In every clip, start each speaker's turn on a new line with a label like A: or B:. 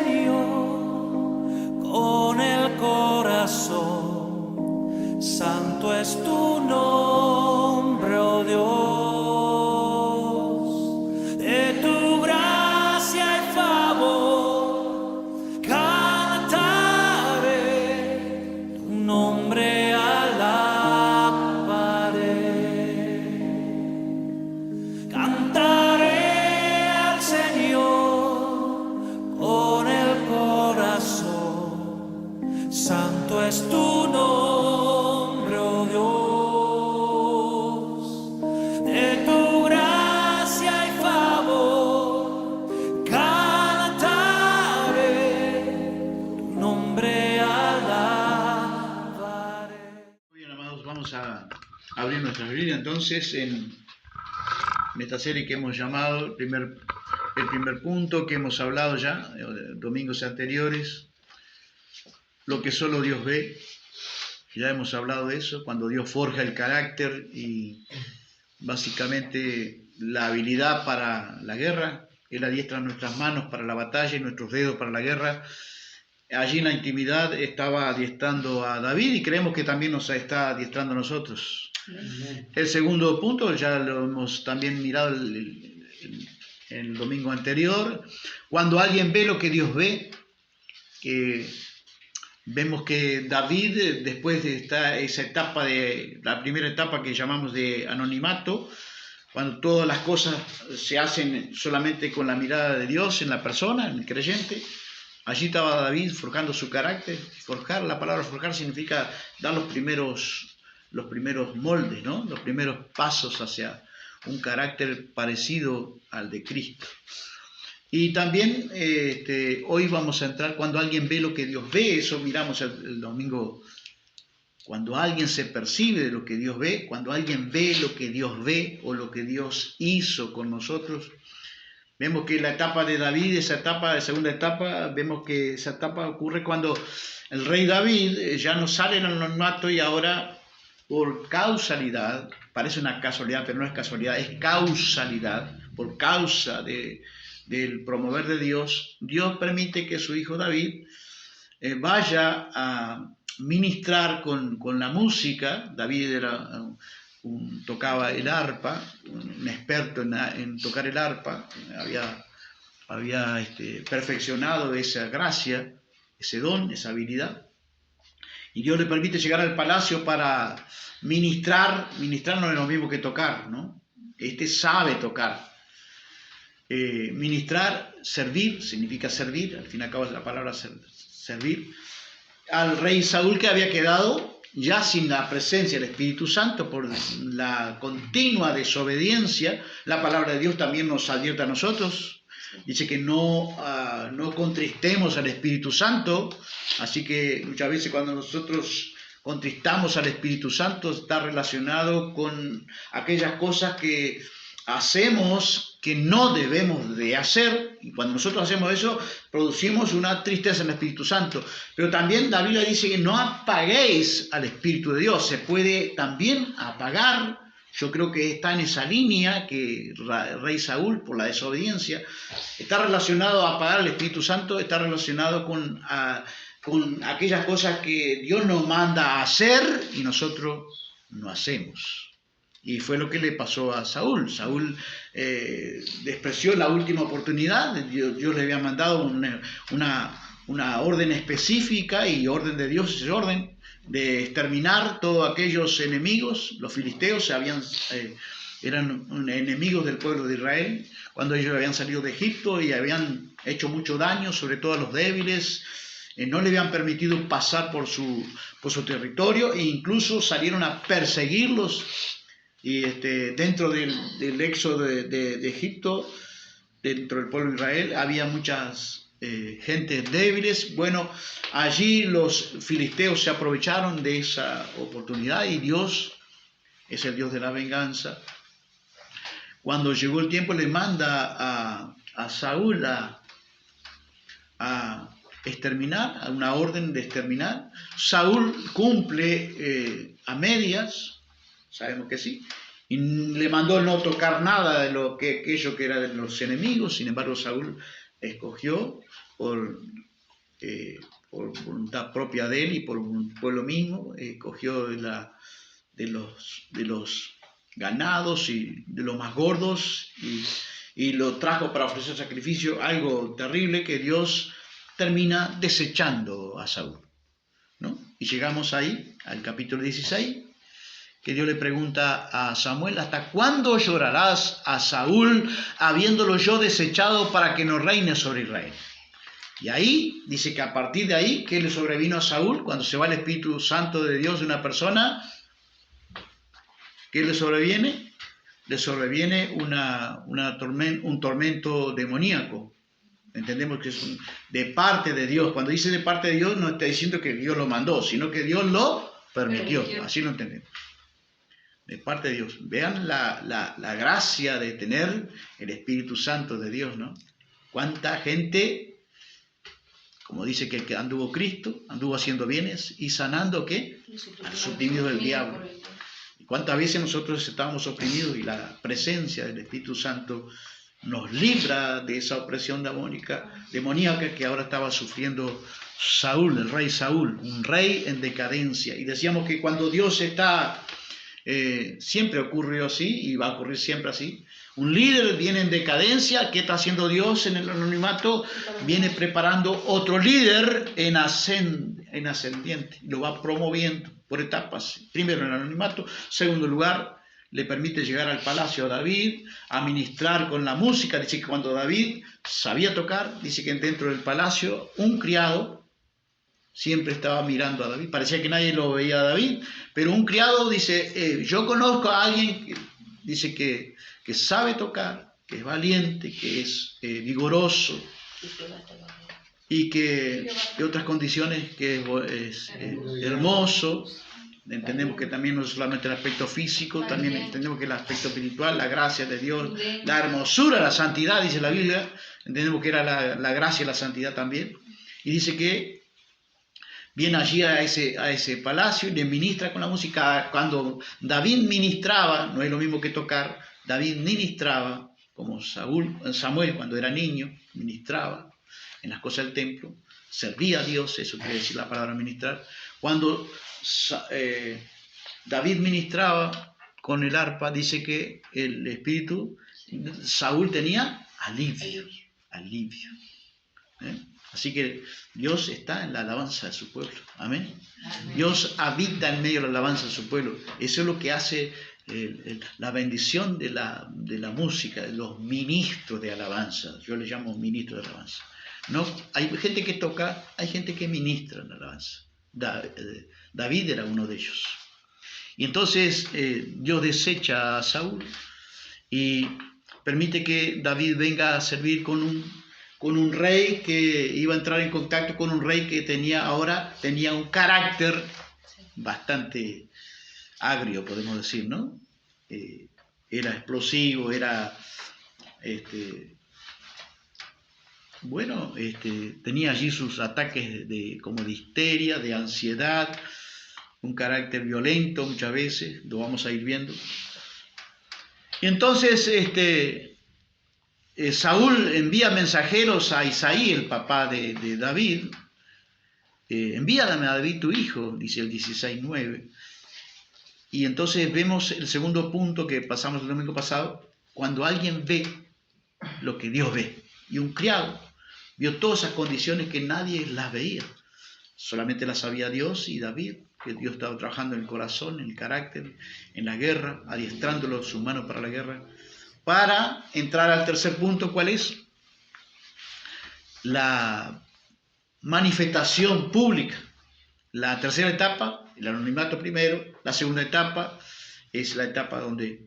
A: Señor con el corazón. Santo es tu nombre, oh Dios. De tu gracia y favor cantaré, tu nombre alabaré. Cantaré al Señor con el corazón. Santo es tu nombre, oh Dios. De tu gracia y favor cantaré, tu nombre alabaré.
B: Muy bien, amados, vamos a abrir nuestra Biblia entonces en esta serie que hemos llamado el primer punto que hemos hablado ya domingos anteriores, lo que solo Dios ve. Ya hemos hablado de eso, cuando Dios forja el carácter y básicamente la habilidad para la guerra. Él adiestra nuestras manos para la batalla y nuestros dedos para la guerra. Allí en la intimidad estaba adiestrando a David y creemos que también nos está adiestrando a nosotros. El segundo punto ya lo hemos también mirado el domingo anterior. Cuando alguien ve lo que Dios ve, vemos que David, después de esa etapa, la primera etapa que llamamos de anonimato, cuando todas las cosas se hacen solamente con la mirada de Dios en la persona, en el creyente, allí estaba David forjando su carácter. Forjar, la palabra forjar significa dar los primeros moldes, ¿no? Los primeros pasos hacia un carácter parecido al de Cristo. Y también hoy vamos a entrar cuando alguien ve lo que Dios ve. Eso miramos el domingo. Cuando alguien se percibe de lo que Dios ve, cuando alguien ve lo que Dios ve o lo que Dios hizo con nosotros. Vemos que la etapa de David, la segunda etapa, vemos que esa etapa ocurre cuando el rey David ya no sale en el anonimato y ahora, por causalidad, parece una casualidad, pero no es casualidad, es causalidad, por causa del promover de Dios, Dios permite que su hijo David vaya a ministrar con la música. David tocaba el arpa, un experto en tocar el arpa, había perfeccionado esa gracia, ese don, esa habilidad. Y Dios le permite llegar al palacio para ministrar. Ministrar no es lo mismo que tocar, ¿no? Sabe tocar. Ministrar, servir, significa servir, al fin y al cabo es la palabra servir, al rey Saúl, que había quedado ya sin la presencia del Espíritu Santo por la continua desobediencia. La palabra de Dios también nos advierte a nosotros, dice que no contristemos al Espíritu Santo, así que muchas veces cuando nosotros contristamos al Espíritu Santo está relacionado con aquellas cosas que hacemos que no debemos de hacer, y cuando nosotros hacemos eso producimos una tristeza en el Espíritu Santo. Pero también la Biblia dice que no apaguéis al Espíritu de Dios. Se puede también apagar. Yo creo que está en esa línea que el rey Saúl, por la desobediencia, está relacionado a apagar al Espíritu Santo, está relacionado con aquellas cosas que Dios nos manda a hacer y nosotros no hacemos. Y fue lo que le pasó a Saúl. Saúl despreció la última oportunidad. Dios le había mandado una orden específica, y orden de Dios es orden de exterminar todos aquellos enemigos. Los filisteos eran enemigos del pueblo de Israel cuando ellos habían salido de Egipto y habían hecho mucho daño, sobre todo a los débiles. No le habían permitido pasar por su territorio, e incluso salieron a perseguirlos. Y dentro del éxodo de Egipto, dentro del pueblo de Israel, había muchas gentes débiles. Bueno, allí los filisteos se aprovecharon de esa oportunidad, y Dios es el Dios de la venganza. Cuando llegó el tiempo, le manda a Saúl a exterminar, a una orden de exterminar. Saúl cumple a medias. Sabemos que sí, y le mandó no tocar nada de aquello que era de los enemigos. Sin embargo, Saúl escogió por voluntad propia de él y por un pueblo mismo, cogió de los ganados y de los más gordos y lo trajo para ofrecer sacrificio, algo terrible que Dios termina desechando a Saúl, ¿no? Y llegamos ahí, al capítulo 16, que Dios le pregunta a Samuel: ¿hasta cuándo llorarás a Saúl, habiéndolo yo desechado para que no reine sobre Israel? Y ahí dice que a partir de ahí, ¿qué le sobrevino a Saúl? Cuando se va el Espíritu Santo de Dios de una persona, ¿qué le sobreviene? Le sobreviene un tormento demoníaco. Entendemos que es de parte de Dios. Cuando dice de parte de Dios, no está diciendo que Dios lo mandó, sino que Dios lo permitió. Así lo entendemos. De parte de Dios. Vean la gracia de tener el Espíritu Santo de Dios, ¿no? Cuánta gente, como dice que anduvo Cristo, anduvo haciendo bienes y sanando, ¿qué? Al suprimido del diablo. Y cuántas veces nosotros estábamos oprimidos y la presencia del Espíritu Santo nos libra de esa opresión demoníaca que ahora estaba sufriendo Saúl, el rey Saúl, un rey en decadencia. Y decíamos que cuando Dios está, siempre ocurrió así y va a ocurrir siempre así. Un líder viene en decadencia. ¿Qué está haciendo Dios en el anonimato? Viene preparando otro líder en ascendiente. Lo va promoviendo por etapas. Primero en el anonimato. Segundo lugar, le permite llegar al palacio a David, a ministrar con la música. Dice que cuando David sabía tocar, dice que dentro del palacio un criado siempre estaba mirando a David. Parecía que nadie lo veía a David, pero un criado dice: yo conozco a alguien que dice que sabe tocar, que es valiente, que es vigoroso y que de otras condiciones, que es hermoso. Entendemos que también no es solamente el aspecto físico, también entendemos que el aspecto espiritual, la gracia de Dios, la hermosura, la santidad, dice la Biblia. Entendemos que era la gracia y la santidad también. Y dice que viene allí a ese palacio y le ministra con la música. Cuando David ministraba, no es lo mismo que tocar, David ministraba, como Samuel cuando era niño, ministraba en las cosas del templo, servía a Dios, eso quiere decir la palabra ministrar. Cuando David ministraba con el arpa, dice que el espíritu, Saúl tenía alivio. Así que Dios está en la alabanza de su pueblo. Amén. Dios habita en medio de la alabanza de su pueblo. Eso es lo que hace la bendición de la música, de los ministros de alabanza. Yo les llamo ministros de alabanza. No, hay gente que toca, hay gente que ministra en la alabanza. David era uno de ellos. Y entonces Dios desecha a Saúl y permite que David venga a servir con un rey que iba a entrar en contacto con un rey que tenía un carácter bastante agrio, podemos decir, ¿no? Era explosivo, era tenía allí sus ataques como de histeria, de ansiedad, un carácter violento muchas veces, lo vamos a ir viendo. Y entonces Saúl envía mensajeros a Isaí, el papá de David. Envíame a David tu hijo, dice el 16:9. Y entonces vemos el segundo punto que pasamos el domingo pasado, cuando alguien ve lo que Dios ve. Y un criado vio todas esas condiciones que nadie las veía. Solamente las sabía Dios y David, que Dios estaba trabajando en el corazón, en el carácter, en la guerra, adiestrándolo su mano para la guerra. Para entrar al tercer punto, ¿cuál es? La manifestación pública. La tercera etapa, el anonimato primero. La segunda etapa es la etapa donde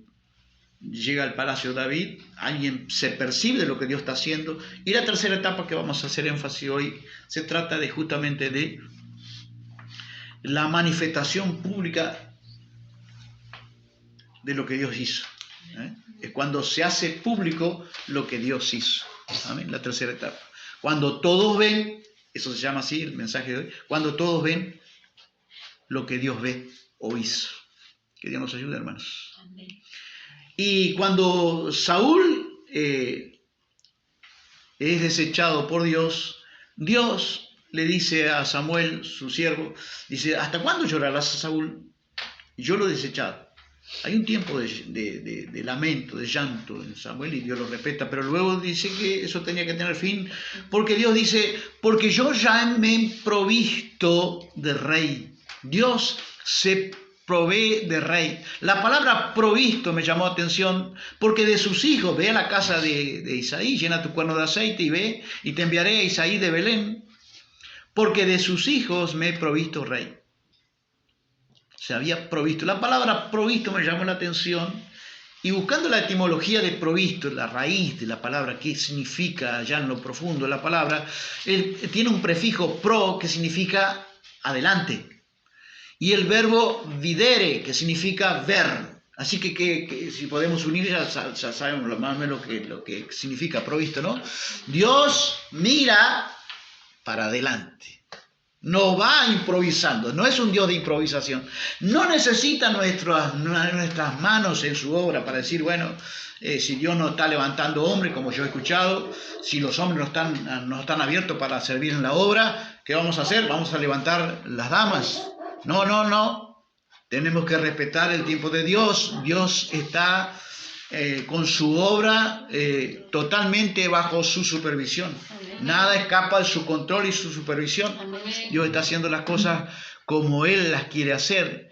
B: llega al palacio David, alguien se percibe de lo que Dios está haciendo. Y la tercera etapa que vamos a hacer énfasis hoy, se trata justamente de la manifestación pública de lo que Dios hizo. Es cuando se hace público lo que Dios hizo. ¿Amén? La tercera etapa. Cuando todos ven, eso se llama así el mensaje de hoy, cuando todos ven lo que Dios ve o hizo. Que Dios nos ayude, hermanos. Amén. Y cuando Saúl es desechado por Dios, Dios le dice a Samuel, su siervo, dice, ¿hasta cuándo llorarás a Saúl? Yo lo he desechado. Hay un tiempo de lamento, de llanto en Samuel y Dios lo respeta, pero luego dice que eso tenía que tener fin, porque Dios dice, porque yo ya me he provisto de rey. Dios se provee de rey. La palabra provisto me llamó la atención, porque de sus hijos, ve a la casa de Isaí, llena tu cuerno de aceite y ve, y te enviaré a Isaí de Belén, porque de sus hijos me he provisto rey. Se había provisto. La palabra provisto me llamó la atención y buscando la etimología de provisto, la raíz de la palabra, qué significa allá en lo profundo de la palabra, tiene un prefijo pro que significa adelante y el verbo videre que significa ver. Así que si podemos unir ya sabemos más o menos lo que significa provisto, ¿no? Dios mira para adelante. No va improvisando, no es un Dios de improvisación. No necesita nuestras manos en su obra para decir, bueno, si Dios no está levantando hombres, como yo he escuchado, si los hombres no están abiertos para servir en la obra, ¿qué vamos a hacer? Vamos a levantar las damas. No. Tenemos que respetar el tiempo de Dios. Dios está con su obra totalmente bajo su supervisión. Nada escapa de su control y su supervisión. Dios está haciendo las cosas como Él las quiere hacer.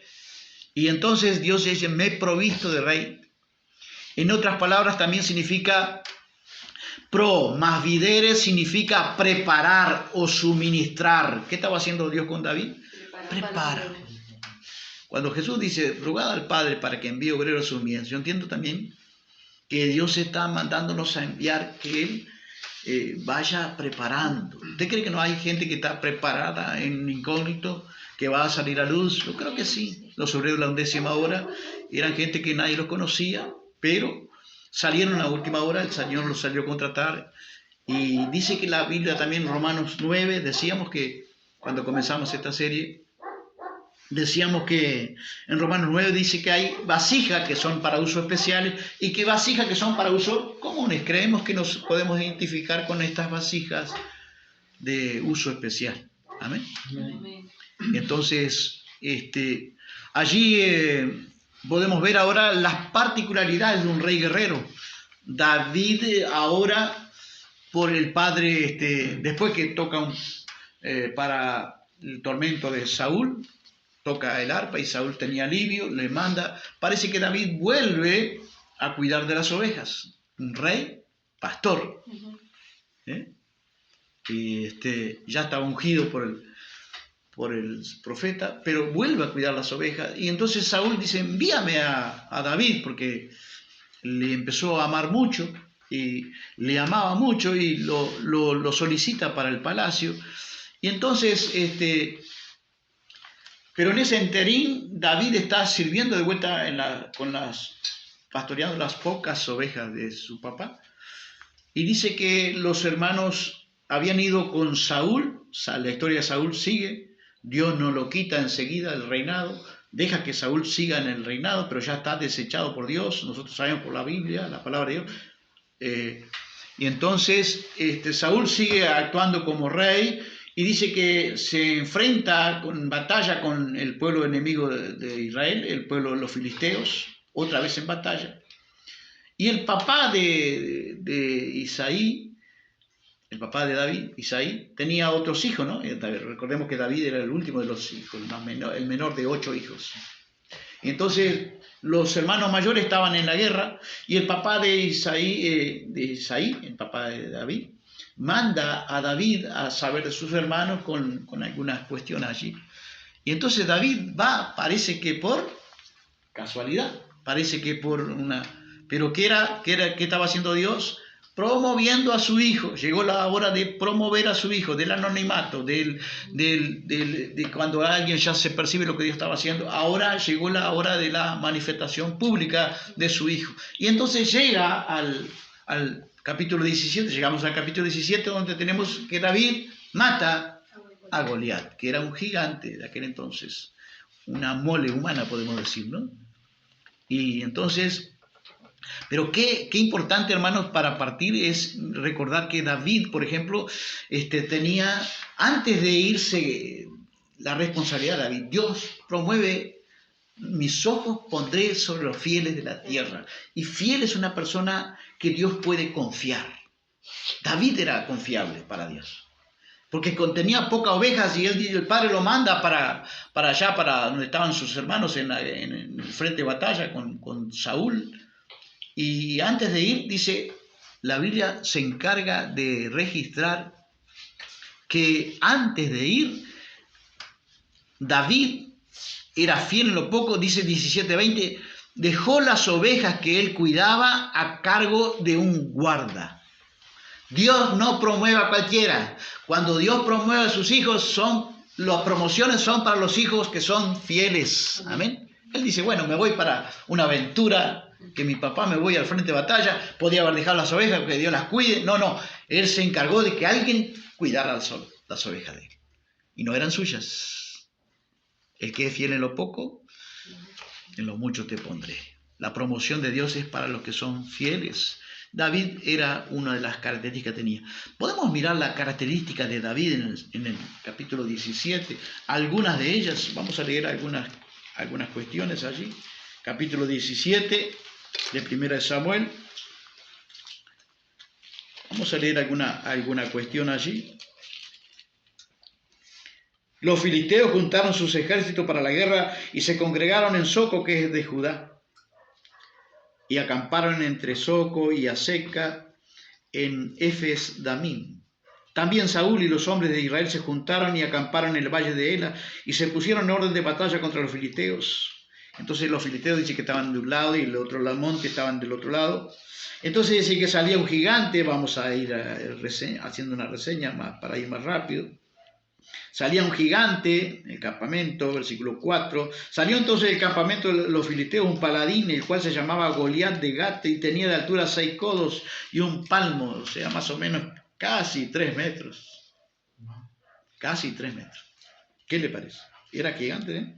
B: Y entonces Dios dice, me he provisto de rey. En otras palabras también significa más videre significa preparar o suministrar. ¿Qué estaba haciendo Dios con David? Prepara. Cuando Jesús dice, rogad al Padre para que envíe obreros a su mies, yo entiendo también que Dios está mandándonos a enviar que Él vaya preparando. ¿Usted cree que no hay gente que está preparada en incógnito, que va a salir a luz? Yo creo que sí. Los obreros de la 11ª hora eran gente que nadie los conocía, pero salieron a la última hora, el Señor los salió a contratar. Y dice que la Biblia también, Romanos 9, decíamos que cuando comenzamos esta serie, decíamos que en Romanos 9 dice que hay vasijas que son para uso especiales y que vasijas que son para uso comunes. Creemos que nos podemos identificar con estas vasijas de uso especial. Amén. Amén. Entonces, allí podemos ver ahora las particularidades de un rey guerrero. David ahora, por el padre, después que toca para el tormento de Saúl, toca el arpa y Saúl tenía alivio, le manda. Parece que David vuelve a cuidar de las ovejas. Un rey, pastor. Y ya estaba ungido por el profeta, pero vuelve a cuidar las ovejas. Y entonces Saúl dice, envíame a David, porque le empezó a amar mucho y le amaba mucho y lo solicita para el palacio. Y entonces, pero en ese interín, David está sirviendo de vuelta pastoreando las pocas ovejas de su papá. Y dice que los hermanos habían ido con Saúl. La historia de Saúl sigue. Dios no lo quita enseguida del reinado. Deja que Saúl siga en el reinado, pero ya está desechado por Dios. Nosotros sabemos por la Biblia, la palabra de Dios. Y entonces Saúl sigue actuando como rey. Y dice que se enfrenta en batalla con el pueblo enemigo de Israel, el pueblo de los filisteos, otra vez en batalla. Y el papá de Isaí, el papá de David, Isaí, tenía otros hijos, ¿no? Recordemos que David era el último de los hijos, el menor de 8 hijos. Y entonces los hermanos mayores estaban en la guerra y el papá de Isaí, el papá de David, manda a David a saber de sus hermanos con algunas cuestiones allí. Y entonces David va, parece que por casualidad, parece que por una... Pero ¿qué estaba haciendo Dios? Promoviendo a su hijo. Llegó la hora de promover a su hijo, del anonimato, de cuando alguien ya se percibe lo que Dios estaba haciendo. Ahora llegó la hora de la manifestación pública de su hijo. Y entonces llega al capítulo 17, llegamos al capítulo 17 donde tenemos que David mata a Goliat, que era un gigante de aquel entonces, una mole humana podemos decir, ¿no? Y entonces Pero qué importante, hermanos, para partir es recordar que David, por ejemplo, tenía, antes de irse, la responsabilidad de David. Dios promueve: mis ojos pondré sobre los fieles de la tierra. Y fiel es una persona que Dios puede confiar. David era confiable para Dios, porque tenía pocas ovejas y el padre lo manda para allá, para donde estaban sus hermanos en el frente de batalla con Saúl. Y antes de ir, dice, la Biblia se encarga de registrar que antes de ir, David era fiel en lo poco, dice 17:20, dejó las ovejas que él cuidaba a cargo de un guarda. Dios no promueve a cualquiera. Cuando Dios promueve a sus hijos, las promociones son para los hijos que son fieles. Amén. Él dice, bueno, me voy para una aventura, que mi papá me voy al frente de batalla, podía haber dejado las ovejas, que Dios las cuide. No, él se encargó de que alguien cuidara las ovejas de él. Y no eran suyas. El que es fiel en lo poco, en lo mucho te pondré. La promoción de Dios es para los que son fieles. David era una de las características que tenía. Podemos mirar la característica de David en el capítulo 17, algunas de ellas. Vamos a leer algunas cuestiones allí. Capítulo 17 de Primera de Samuel. Vamos a leer alguna cuestión allí. Los filisteos juntaron sus ejércitos para la guerra y se congregaron en Soco, que es de Judá, y acamparon entre Soco y Aseca en Efes Damim. También Saúl y los hombres de Israel se juntaron y acamparon en el valle de Ela y se pusieron en orden de batalla contra los filisteos. Entonces los filisteos dicen que estaban de un lado y el otro lado monte estaban del otro lado. Entonces dice que salía un gigante. Vamos a ir haciendo una reseña para ir más rápido. Salía un gigante en el campamento, versículo 4. Salió entonces del campamento de los filisteos un paladín, el cual se llamaba Goliat de Gat, y tenía de altura 6 codos y un palmo, o sea, más o menos casi 3 metros. Casi 3 metros. ¿Qué le parece? Era gigante, ¿eh?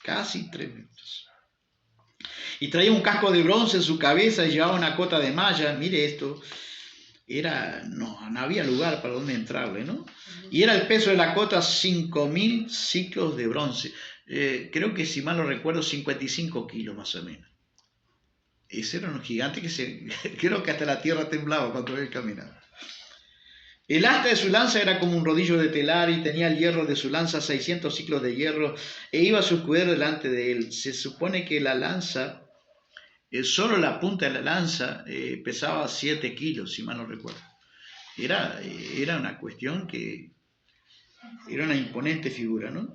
B: Casi 3 metros. Y traía un casco de bronce en su cabeza y llevaba una cota de malla. Mire esto. No había lugar para donde entrarle, ¿no? Y era el peso de la cota 5.000 ciclos de bronce. Creo que, si mal no recuerdo, 55 kilos más o menos. Ese era un gigante creo que hasta la tierra temblaba cuando él caminaba. El asta de su lanza era como un rodillo de telar y tenía el hierro de su lanza 600 ciclos de hierro e iba su escudero delante de él. Se supone que la lanza, solo la punta de la lanza pesaba 7 kilos, si mal no recuerdo. Era una cuestión que era una imponente figura, ¿no?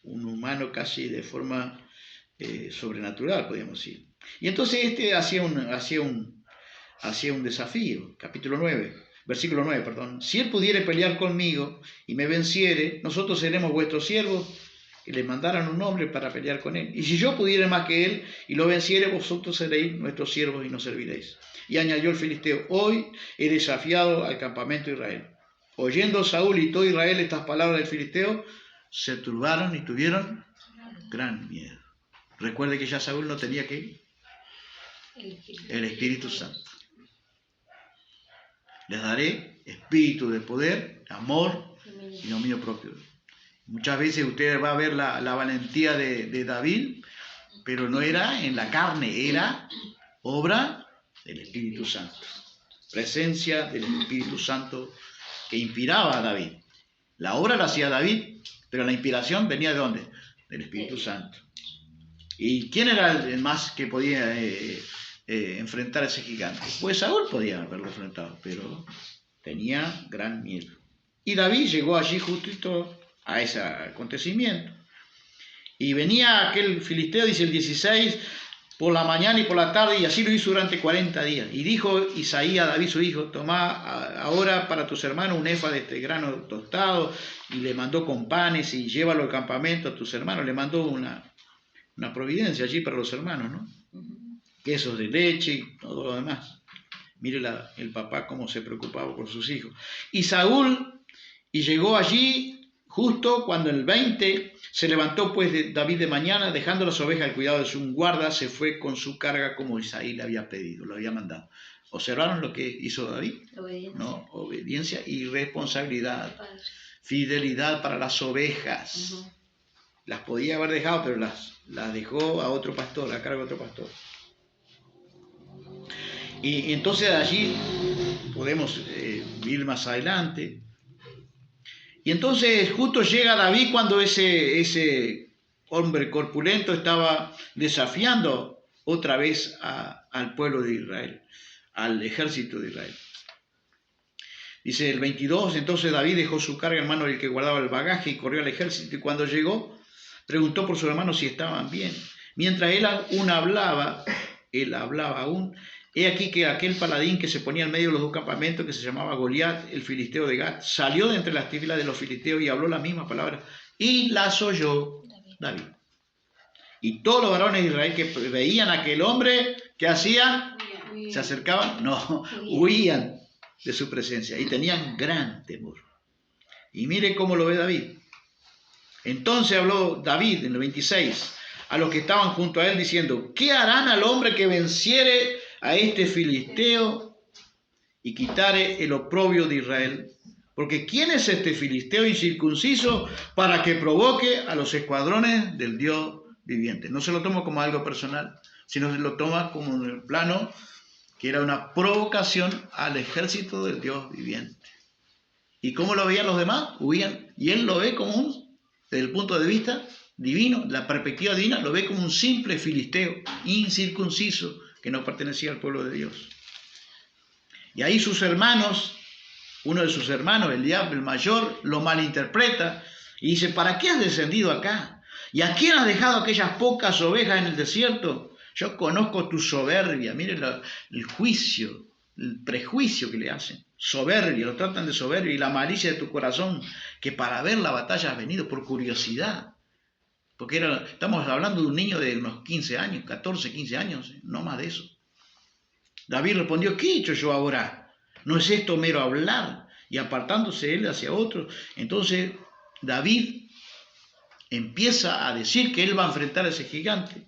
B: Un humano casi de forma sobrenatural, podríamos decir. Y entonces hacía un desafío, capítulo 9. Versículo 9, perdón. Si él pudiere pelear conmigo y me venciere, nosotros seremos vuestros siervos, y le mandaran un hombre para pelear con él. Y si yo pudiere más que él y lo venciere, vosotros seréis nuestros siervos y nos serviréis. Y añadió el filisteo, hoy he desafiado al campamento de Israel. Oyendo Saúl y todo Israel estas palabras del filisteo, se turbaron y tuvieron gran miedo. Recuerde que ya Saúl no tenía ¿qué? El Espíritu Santo. Les daré espíritu de poder, amor y dominio propio. Muchas veces usted va a ver la valentía de David, pero no era en la carne, era obra del Espíritu Santo. Presencia del Espíritu Santo que inspiraba a David. La obra la hacía David, pero la inspiración venía ¿de dónde? Del Espíritu Santo. ¿Y quién era el más que podía enfrentar a ese gigante? Pues Saúl podía haberlo enfrentado, pero tenía gran miedo. Y David llegó allí justito a ese acontecimiento. Y venía aquel filisteo, dice el 16, por la mañana y por la tarde, y así lo hizo durante 40 días. Y dijo Isaí a David su hijo, toma ahora para tus hermanos un efa de este grano tostado, y le mandó con panes, y llévalo al campamento a tus hermanos. Le mandó una providencia allí para los hermanos, ¿no? Quesos de leche y todo lo demás. Mire el papá cómo se preocupaba por sus hijos. Y Saúl, y llegó allí Justo cuando el 20 se levantó pues David de mañana, dejando las ovejas al cuidado de su guarda, se fue con su carga como Isaí le había pedido, lo había mandado. ¿Observaron lo que hizo David?
C: Obediencia.
B: ¿No? Obediencia y responsabilidad. Fidelidad para las ovejas. Las podía haber dejado, pero las dejó a otro pastor, a cargo de otro pastor. Y entonces allí podemos ir más adelante. Y entonces justo llega David cuando ese hombre corpulento estaba desafiando otra vez al pueblo de Israel, al ejército de Israel. Dice el 22, entonces David dejó su carga en manos del que guardaba el bagaje y corrió al ejército, y cuando llegó preguntó por sus hermanos si estaban bien. Mientras él hablaba aún, he aquí que aquel paladín que se ponía en medio de los dos campamentos, que se llamaba Goliat, el filisteo de Gat, salió de entre las filas de los filisteos y habló las mismas palabras, y las oyó David. Y todos los varones de Israel que veían a aquel hombre, ¿qué hacían? ¿Se acercaban? No, huían de su presencia y tenían gran temor. Y mire cómo lo ve David. Entonces habló David en el 26 a los que estaban junto a él diciendo, ¿qué harán al hombre que venciere a este filisteo y quitare el oprobio de Israel? Porque ¿quién es este filisteo incircunciso para que provoque a los escuadrones del Dios viviente? No se lo toma como algo personal, sino se lo toma como en el plano que era una provocación al ejército del Dios viviente. ¿Y cómo lo veían los demás? Huían. Y él lo ve como desde el punto de vista divino, la perspectiva divina, lo ve como un simple filisteo, incircunciso, que no pertenecía al pueblo de Dios. Y ahí sus hermanos, uno de sus hermanos, el diablo, el mayor, lo malinterpreta y dice, ¿para qué has descendido acá? ¿Y a quién has dejado aquellas pocas ovejas en el desierto? Yo conozco tu soberbia. Mire el juicio, el prejuicio que le hacen. Soberbia, lo tratan de soberbia, y la malicia de tu corazón, que para ver la batalla has venido por curiosidad. Porque estamos hablando de un niño de unos 15 años, 14, 15 años, no más de eso. David respondió, ¿qué he hecho yo ahora? ¿No es esto mero hablar? Y apartándose él hacia otro. Entonces David empieza a decir que él va a enfrentar a ese gigante.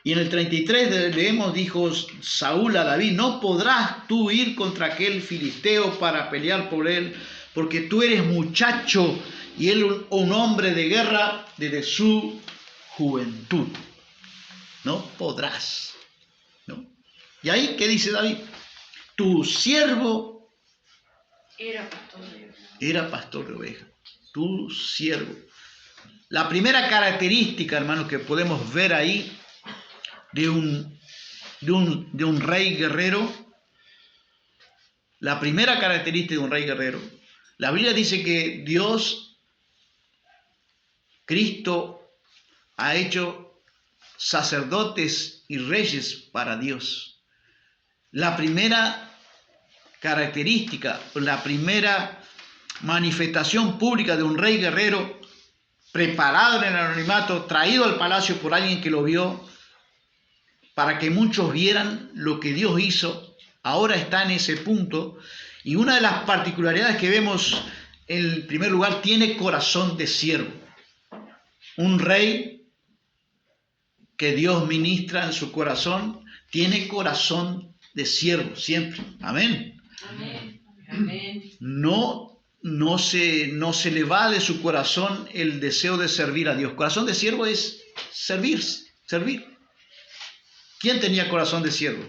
B: Y en el 33 leemos, dijo Saúl a David, no podrás tú ir contra aquel filisteo para pelear por él, porque tú eres muchacho y él un hombre de guerra desde su juventud. No podrás. ¿No? Y ahí, ¿qué dice David? Tu siervo era pastor de ovejas. Tu siervo. La primera característica, hermanos, que podemos ver ahí de un rey guerrero, la primera característica de un rey guerrero, la Biblia dice que Cristo ha hecho sacerdotes y reyes para Dios. La primera característica, la primera manifestación pública de un rey guerrero, preparado en el anonimato, traído al palacio por alguien que lo vio, para que muchos vieran lo que Dios hizo, ahora está en ese punto. Y una de las particularidades que vemos, en primer lugar, tiene corazón de siervo. Un rey que Dios ministra en su corazón, tiene corazón de siervo, siempre. Amén.
C: Amén. Amén.
B: No se le va de su corazón el deseo de servir a Dios. Corazón de siervo es servir. ¿Quién tenía corazón de siervo?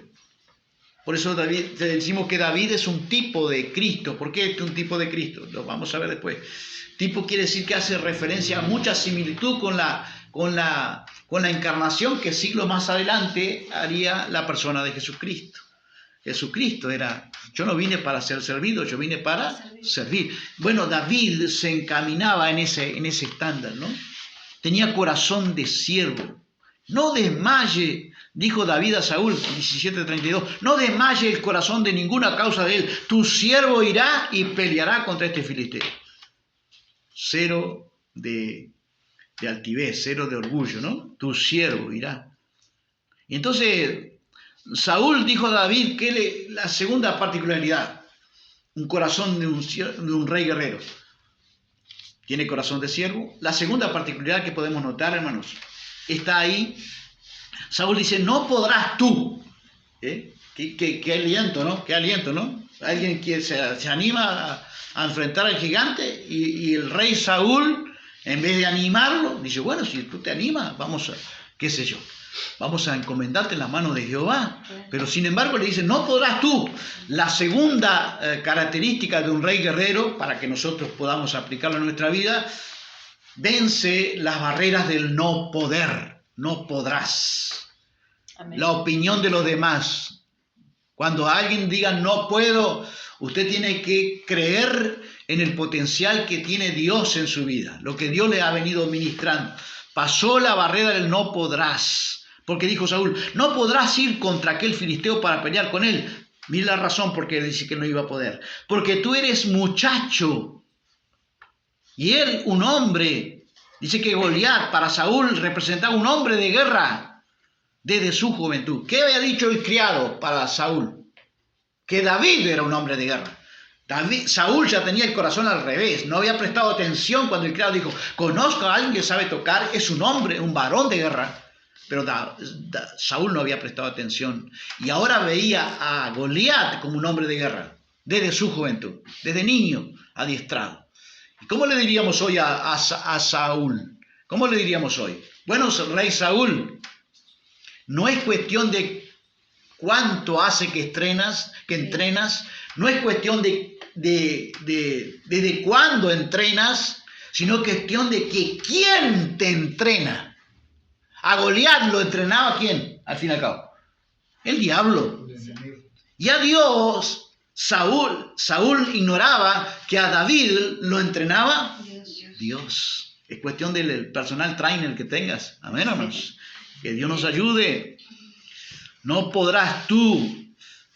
B: Por eso decimos que David es un tipo de Cristo. ¿Por qué es un tipo de Cristo? Lo vamos a ver después. Tipo quiere decir que hace referencia a mucha similitud con la encarnación que siglos más adelante haría la persona de Jesucristo. Jesucristo era, yo no vine para ser servido, yo vine para servir. Bueno, David se encaminaba en ese estándar, ¿no? Tenía corazón de siervo. No desmaye, dijo David a Saúl, 17:32, no desmaye el corazón de ninguna causa de él. Tu siervo irá y peleará contra este filisteo. Cero de altivez, cero de orgullo, ¿no? Tu siervo irá. Y entonces Saúl dijo a David que la segunda particularidad, un corazón de un rey guerrero. tiene corazón de siervo. La segunda particularidad que podemos notar, hermanos, está ahí. Saúl dice, no podrás tú. Qué aliento, ¿no? Qué aliento, ¿no? Alguien que se anima a enfrentar al gigante y el rey Saúl, en vez de animarlo, dice, bueno, si tú te animas, vamos a, qué sé yo, vamos a encomendarte en las manos de Jehová. Pero sin embargo le dice, no podrás tú. La segunda característica de un rey guerrero, para que nosotros podamos aplicarlo en nuestra vida, vence las barreras del no poder. No podrás.
C: Amén.
B: La opinión de los demás. Cuando alguien diga no puedo, usted tiene que creer en el potencial que tiene Dios en su vida, lo que Dios le ha venido ministrando. Pasó la barrera del no podrás, porque dijo Saúl, no podrás ir contra aquel filisteo para pelear con él. Mira la razón por qué dice que no iba a poder. Porque tú eres muchacho y él un hombre. Dice que Goliat para Saúl representaba un hombre de guerra desde su juventud. ¿Qué había dicho el criado para Saúl? Que David era un hombre de guerra. Saúl ya tenía el corazón al revés, no había prestado atención cuando el criado dijo, conozco a alguien que sabe tocar, es un hombre, un varón de guerra. Pero Saúl no había prestado atención y ahora veía a Goliat como un hombre de guerra, desde su juventud, desde niño, adiestrado. ¿Y cómo le diríamos hoy a Saúl? ¿Cómo le diríamos hoy? Bueno, rey Saúl, no es cuestión de cuánto hace que entrenas, no es cuestión de desde cuándo entrenas, sino cuestión de que quién te entrena. A Goliat lo entrenaba ¿quién? Al fin y al cabo, el diablo. Y a Dios, Saúl ignoraba que a David lo entrenaba Dios. Es cuestión del personal trainer que tengas. Amén, hermanos. Que Dios nos ayude. No podrás tú,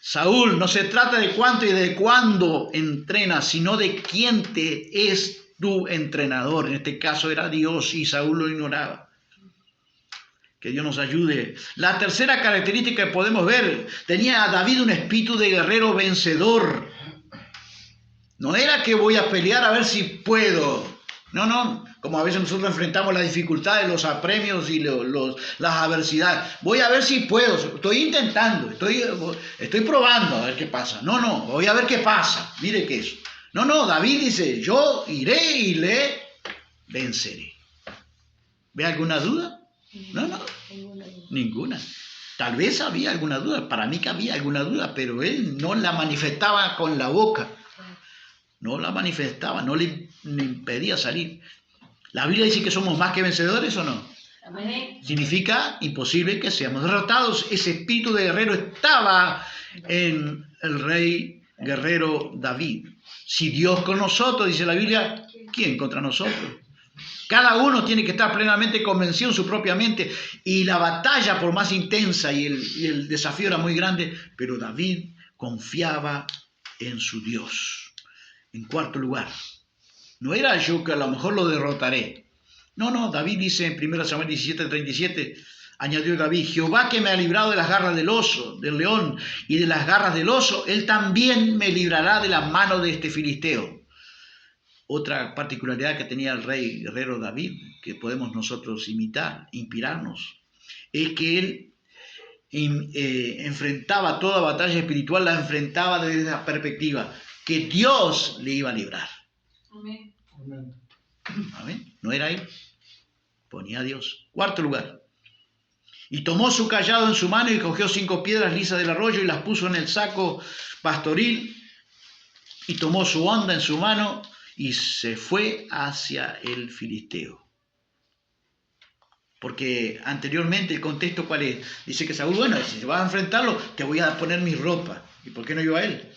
B: Saúl, no se trata de cuánto y de cuándo entrenas, sino de quién te es tu entrenador. En este caso era Dios y Saúl lo ignoraba. Que Dios nos ayude. La tercera característica que podemos ver, tenía a David un espíritu de guerrero vencedor. No era que voy a pelear a ver si puedo. No. Como a veces nosotros enfrentamos las dificultades, los apremios y las adversidades. Voy a ver si puedo, estoy intentando, estoy probando a ver qué pasa. No, voy a ver qué pasa. Mire qué es. No, David dice, yo iré y le venceré. ¿Ve alguna duda? No, ninguna. Tal vez había alguna duda, para mí que había alguna duda, pero él no la manifestaba con la boca. No la manifestaba, no le impedía salir. ¿La Biblia dice que somos más que vencedores o no?
C: Amén.
B: Significa imposible que seamos derrotados. Ese espíritu de guerrero estaba en el rey guerrero David. Si Dios con nosotros, dice la Biblia, ¿quién contra nosotros? Cada uno tiene que estar plenamente convencido en su propia mente. Y la batalla, por más intensa y el desafío era muy grande, pero David confiaba en su Dios. En cuarto lugar, no era yo que a lo mejor lo derrotaré. No, David dice en 1 Samuel 17:37, añadió David, Jehová que me ha librado de las garras del oso, del león y de las garras del oso, él también me librará de la mano de este filisteo. Otra particularidad que tenía el rey guerrero David, que podemos nosotros imitar, inspirarnos, es que él enfrentaba toda batalla espiritual, la enfrentaba desde la perspectiva que Dios le iba a librar.
C: Amén.
B: Amén. No era él, ponía a Dios. Cuarto lugar. Y tomó su callado en su mano y cogió 5 piedras lisas del arroyo y las puso en el saco pastoril y tomó su honda en su mano y se fue hacia el filisteo. Porque anteriormente el contexto ¿cuál es? Dice que Saúl, bueno, si te vas a enfrentarlo, te voy a poner mi ropa. ¿Y por qué no iba a él?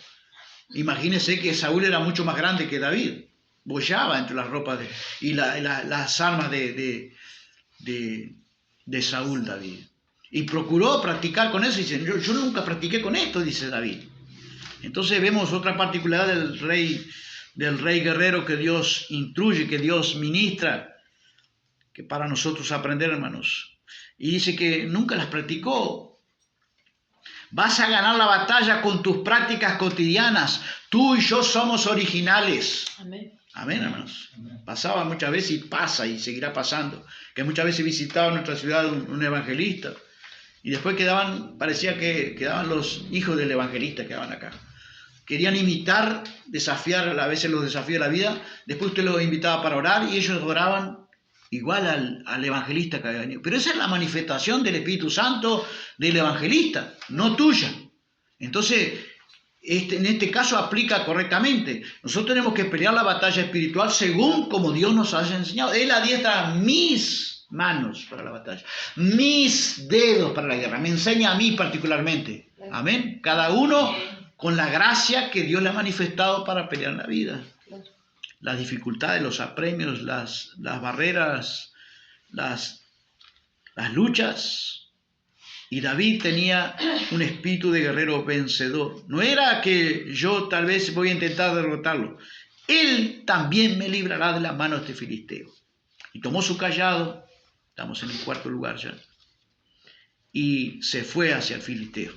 B: Imagínense que Saúl era mucho más grande que David. Bollaba entre las ropas y las armas de Saúl, David. Y procuró practicar con eso. Y dice, yo nunca practiqué con esto, dice David. Entonces vemos otra particularidad del rey guerrero que Dios instruye, que Dios ministra, que para nosotros aprender, hermanos. Y dice que nunca las practicó. Vas a ganar la batalla con tus prácticas cotidianas. Tú y yo somos originales.
C: Amén.
B: Amén, hermanos. Pasaba muchas veces y pasa y seguirá pasando. Que muchas veces visitaba nuestra ciudad un evangelista y después parecía que quedaban los hijos del evangelista que quedaban acá. Querían imitar, desafiar, a veces los desafíos de la vida. Después usted los invitaba para orar y ellos oraban igual al evangelista que había venido. Pero esa es la manifestación del Espíritu Santo del evangelista, no tuya. Entonces, en este caso aplica correctamente. Nosotros tenemos que pelear la batalla espiritual según como Dios nos haya enseñado. Él adiestra mis manos para la batalla, mis dedos para la guerra. Me enseña a mí particularmente. Amén. Cada uno con la gracia que Dios le ha manifestado para pelear la vida. Las dificultades, los apremios, las barreras, las luchas. Y David tenía un espíritu de guerrero vencedor. No era que yo tal vez voy a intentar derrotarlo. Él también me librará de la mano de este filisteo. Y tomó su cayado, estamos en el 4º lugar ya, y se fue hacia el filisteo.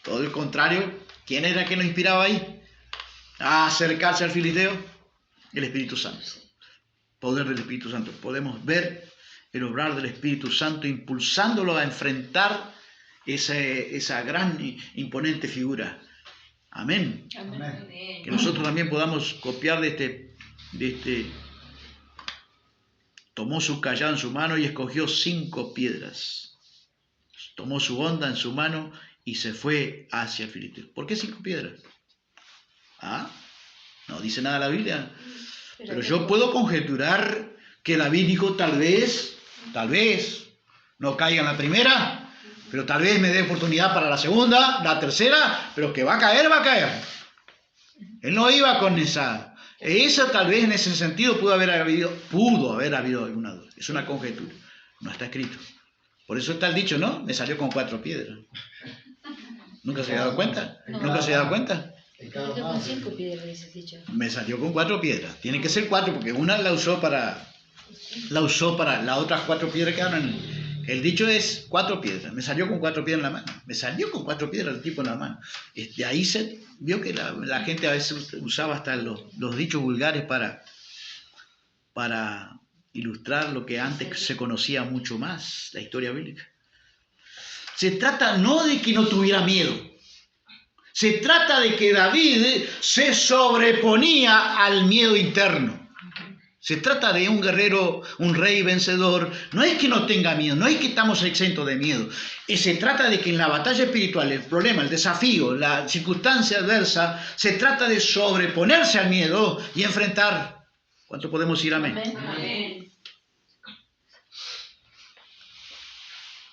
B: Todo el contrario, ¿quién era que lo inspiraba ahí? A acercarse al filisteo. El Espíritu Santo. Poder del Espíritu Santo. Podemos ver el obrar del Espíritu Santo impulsándolo a enfrentar esa gran imponente figura. Amén.
C: Amén.
B: Que nosotros también podamos copiar de este. Tomó su cayado en su mano y escogió 5 piedras. Tomó su honda en su mano y se fue hacia el filisteo. ¿Por qué 5 piedras? No dice nada la Biblia. Pero yo puedo conjeturar que David dijo tal vez, no caiga en la primera, pero tal vez me dé oportunidad para la segunda, la tercera, pero que va a caer, va a caer. Él no iba con esa tal vez en ese sentido pudo haber habido alguna duda. Es una conjetura, no está escrito. Por eso está el dicho, ¿no? Me salió con 4 piedras. ¿Nunca se ha dado cuenta?
C: No.
B: ¿Nunca se ha dado cuenta?
D: Con 5 piedras, dice el dicho.
B: Me salió con 4 piedras. Tiene que ser 4 porque una la usó para las otras 4 piedras que quedaron. El dicho es 4 piedras. Me salió con 4 piedras en la mano. Me salió con 4 piedras el tipo en la mano. De ahí se vio que la gente a veces usaba hasta los dichos vulgares para ilustrar lo que antes se conocía mucho más, la historia bíblica. Se trata no de que no tuviera miedo. Se trata de que David se sobreponía al miedo interno. Se trata de un guerrero, un rey vencedor. No es que no tenga miedo, no es que estamos exentos de miedo. Se trata de que en la batalla espiritual, el problema, el desafío, la circunstancia adversa, se trata de sobreponerse al miedo y enfrentar. ¿Cuánto podemos decir amén?
C: Amén.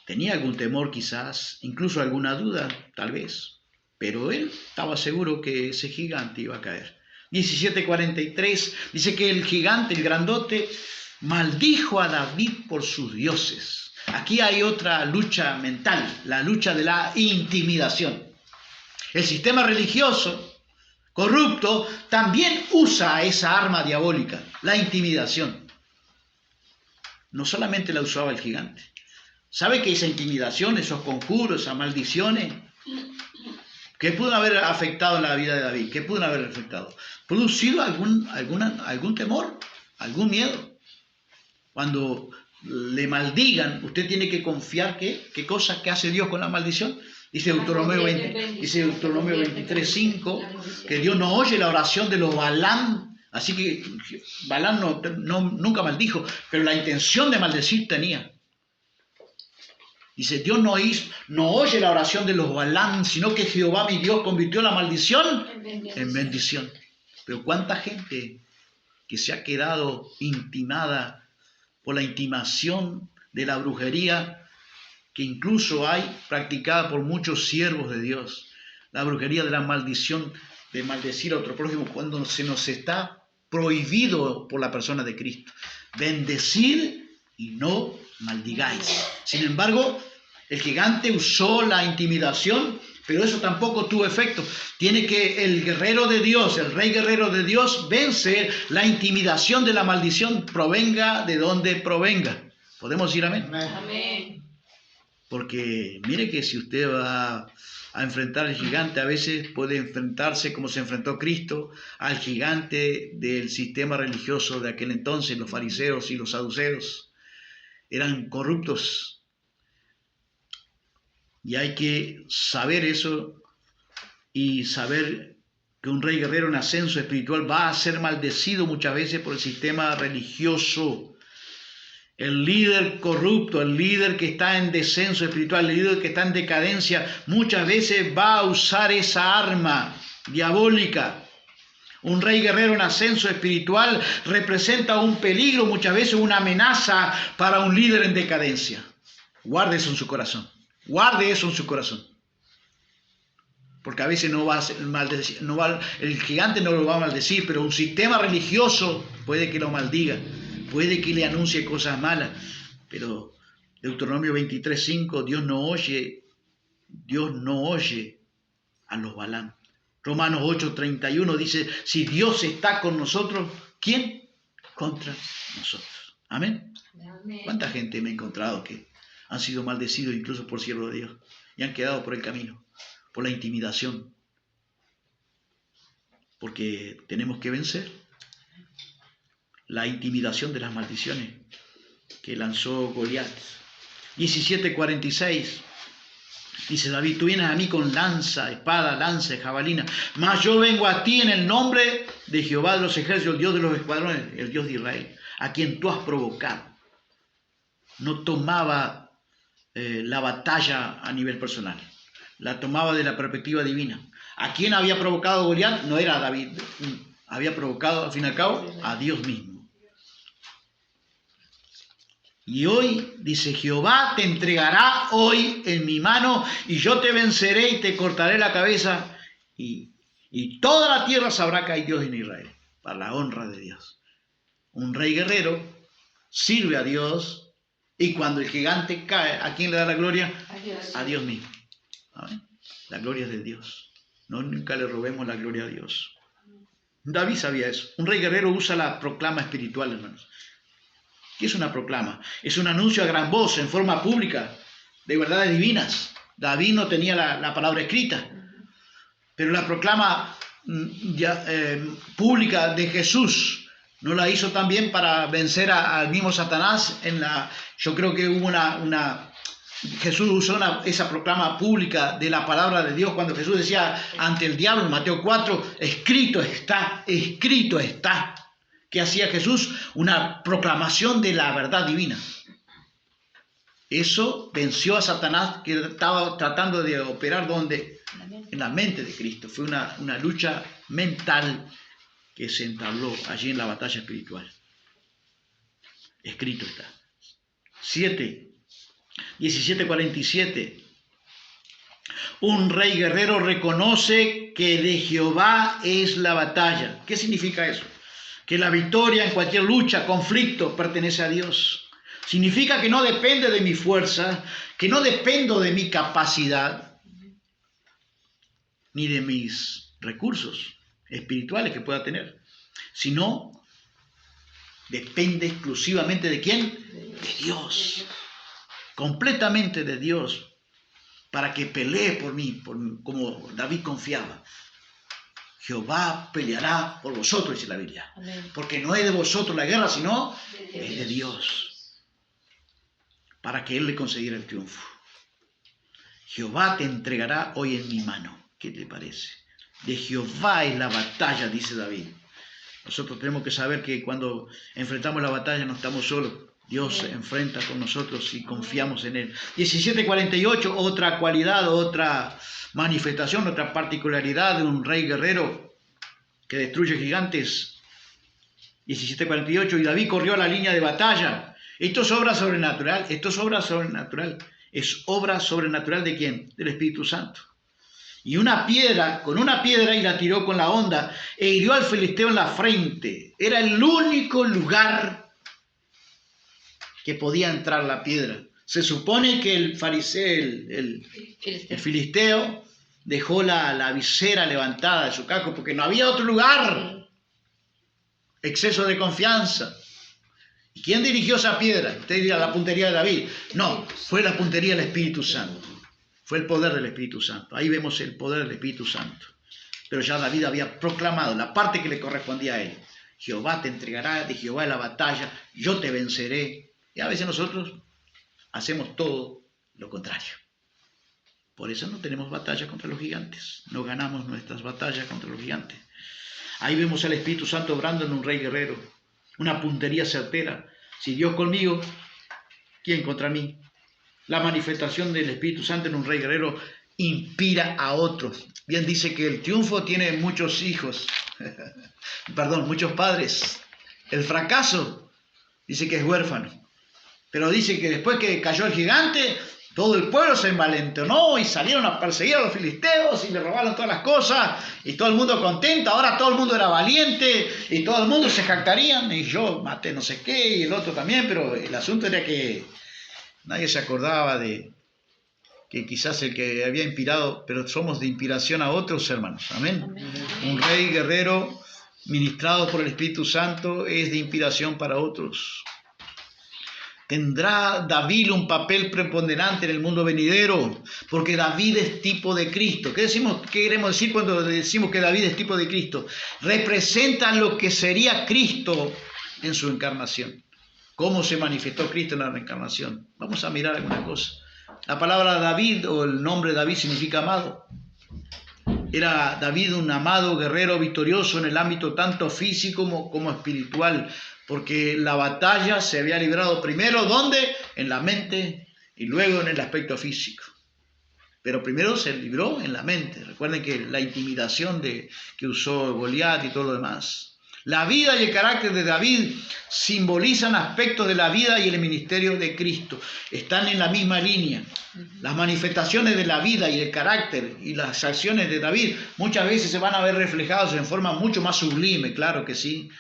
B: Tenía algún temor quizás, incluso alguna duda, tal vez. Pero él estaba seguro que ese gigante iba a caer. 17:43 dice que el gigante, el grandote, maldijo a David por sus dioses. Aquí hay otra lucha mental, la lucha de la intimidación. El sistema religioso corrupto también usa esa arma diabólica, la intimidación. No solamente la usaba el gigante. ¿Sabe que esa intimidación, esos conjuros, esas maldiciones, ¿qué pudo haber afectado en la vida de David? ¿Qué pudo haber afectado? ¿Producido algún temor? ¿Algún miedo? Cuando le maldigan, usted tiene que confiar ¿qué cosa que hace Dios con la maldición? Dice Deuteronomio 23:5, que Dios no oye la oración de los Balaam. Así que Balaam nunca maldijo, pero la intención de maldecir tenía. Dice, Dios no oye la oración de los Balaam, sino que Jehová mi Dios convirtió la maldición en bendición. Pero cuánta gente que se ha quedado intimada por la intimación de la brujería, que incluso hay practicada por muchos siervos de Dios. La brujería de la maldición, de maldecir a otro prójimo, cuando se nos está prohibido por la persona de Cristo. Bendecir y no maldigáis. Sin embargo, el gigante usó la intimidación, pero eso tampoco tuvo efecto. Tiene que el guerrero de Dios, el rey guerrero de Dios, vence la intimidación de la maldición, provenga de donde provenga. ¿Podemos decir amén?
C: Amén.
B: Porque mire que si usted va a enfrentar al gigante. A veces puede enfrentarse como se enfrentó Cristo al gigante del sistema religioso de aquel entonces. Los fariseos y los saduceos eran corruptos. Y hay que saber eso y saber que un rey guerrero en ascenso espiritual va a ser maldecido muchas veces por el sistema religioso. El líder corrupto, el líder que está en descenso espiritual, el líder que está en decadencia, muchas veces va a usar esa arma diabólica. Un rey guerrero en ascenso espiritual representa un peligro, muchas veces una amenaza para un líder en decadencia. Guarde eso en su corazón. Guarde eso en su corazón. Porque a veces no va a maldecir, el gigante no lo va a maldecir, pero un sistema religioso puede que lo maldiga. Puede que le anuncie cosas malas, pero Deuteronomio 23:5, Dios no oye a los Balaam. Romanos 8:31 dice, si Dios está con nosotros, ¿quién? Contra nosotros. Amén.
C: Amén.
B: ¿Cuánta gente me he encontrado que han sido maldecidos incluso por siervos de Dios y han quedado por el camino, por la intimidación? Porque tenemos que vencer la intimidación de las maldiciones que lanzó Goliat. 17:46 dice David, tú vienes a mí con lanza, espada, lanza, jabalina, mas yo vengo a ti en el nombre de Jehová de los ejércitos, el Dios de los escuadrones, el Dios de Israel, a quien tú has provocado. No tomaba la batalla a nivel personal, la tomaba de la perspectiva divina. ¿A quién había provocado Goliat? No era a David, había provocado al fin y al cabo a Dios mismo. Y hoy, dice, Jehová te entregará hoy en mi mano y yo te venceré y te cortaré la cabeza y toda la tierra sabrá que hay Dios en Israel, para la honra de Dios. Un rey guerrero sirve a Dios y cuando el gigante cae, ¿a quién le da la gloria? A Dios mismo. ¿Amén? La gloria es de Dios. No, nunca le robemos la gloria a Dios. David sabía eso. Un rey guerrero usa la proclama espiritual, hermanos. ¿Qué es una proclama? Es un anuncio a gran voz, en forma pública, de verdades divinas. David no tenía la palabra escrita, pero la proclama pública de Jesús no la hizo también para vencer al mismo Satanás. Yo creo que hubo Jesús usó esa proclama pública de la palabra de Dios cuando Jesús decía ante el diablo en Mateo 4, escrito está, escrito está. ¿Qué hacía Jesús? Una proclamación de la verdad divina. Eso venció a Satanás que estaba tratando de operar ¿dónde? En la mente de Cristo. Fue una lucha mental que se entabló allí en la batalla espiritual. Escrito está. 17:47. Un rey guerrero reconoce que de Jehová es la batalla. ¿Qué significa eso? Que la victoria en cualquier lucha, conflicto, pertenece a Dios. Significa que no depende de mi fuerza, que no dependo de mi capacidad, ni de mis recursos espirituales que pueda tener, sino depende exclusivamente ¿de quién? De Dios. Completamente de Dios, para que pelee por mí, como David confiaba. Jehová peleará por vosotros, dice la Biblia.
D: Amén.
B: Porque no es de vosotros la guerra, sino es de Dios. Para que Él le concediera el triunfo. Jehová te entregará hoy en mi mano. ¿Qué te parece? De Jehová es la batalla, dice David. Nosotros tenemos que saber que cuando enfrentamos la batalla no estamos solos. Dios se enfrenta con nosotros y confiamos en Él. 17:48, otra cualidad, otra manifestación, otra particularidad de un rey guerrero que destruye gigantes. 17:48, y David corrió a la línea de batalla. Esto es obra sobrenatural, esto es obra sobrenatural. ¿Es obra sobrenatural de quién? Del Espíritu Santo. Y con una piedra y la tiró con la honda e hirió al filisteo en la frente. Era el único lugar que podía entrar la piedra. Se supone que el fariseo, el filisteo, dejó la visera levantada de su casco porque no había otro lugar. Exceso de confianza. ¿Y quién dirigió esa piedra? Usted dirá la puntería de David. No, fue la puntería del Espíritu Santo. Fue el poder del Espíritu Santo. Ahí vemos el poder del Espíritu Santo. Pero ya David había proclamado la parte que le correspondía a él. Jehová te entregará, de Jehová es la batalla, yo te venceré. Y a veces nosotros hacemos todo lo contrario. Por eso no tenemos batalla contra los gigantes. No ganamos nuestras batallas contra los gigantes. Ahí vemos al Espíritu Santo obrando en un rey guerrero. Una puntería certera. Si Dios conmigo, ¿quién contra mí? La manifestación del Espíritu Santo en un rey guerrero inspira a otros. Bien dice que el triunfo tiene muchos hijos. Perdón, muchos padres. El fracaso dice que es huérfano. Pero dice que después que cayó el gigante, todo el pueblo se envalentonó y salieron a perseguir a los filisteos y le robaron todas las cosas y todo el mundo contento. Ahora todo el mundo era valiente y todo el mundo se jactarían y yo maté no sé qué y el otro también, pero el asunto era que nadie se acordaba de que quizás el que había inspirado, pero somos de inspiración a otros hermanos. Amén. Un rey guerrero ministrado por el Espíritu Santo es de inspiración para otros. ¿Tendrá David un papel preponderante en el mundo venidero? Porque David es tipo de Cristo. ¿Qué queremos decir cuando decimos que David es tipo de Cristo? Representa lo que sería Cristo en su encarnación. ¿Cómo se manifestó Cristo en la reencarnación? Vamos a mirar alguna cosa. La palabra David o el nombre David significa amado. Era David un amado guerrero victorioso en el ámbito tanto físico como espiritual. Porque la batalla se había librado primero, ¿dónde? En la mente y luego en el aspecto físico. Pero primero se libró en la mente. Recuerden que la intimidación que usó Goliat y todo lo demás. La vida y el carácter de David simbolizan aspectos de la vida y el ministerio de Cristo. Están en la misma línea. Las manifestaciones de la vida y el carácter y las acciones de David muchas veces se van a ver reflejados en forma mucho más sublime, claro que sí,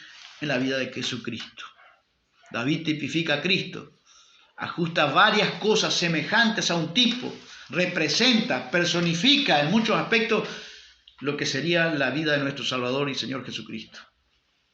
B: en la vida de Jesucristo. David tipifica a Cristo, ajusta varias cosas semejantes a un tipo, representa, personifica en muchos aspectos lo que sería la vida de nuestro Salvador y Señor Jesucristo.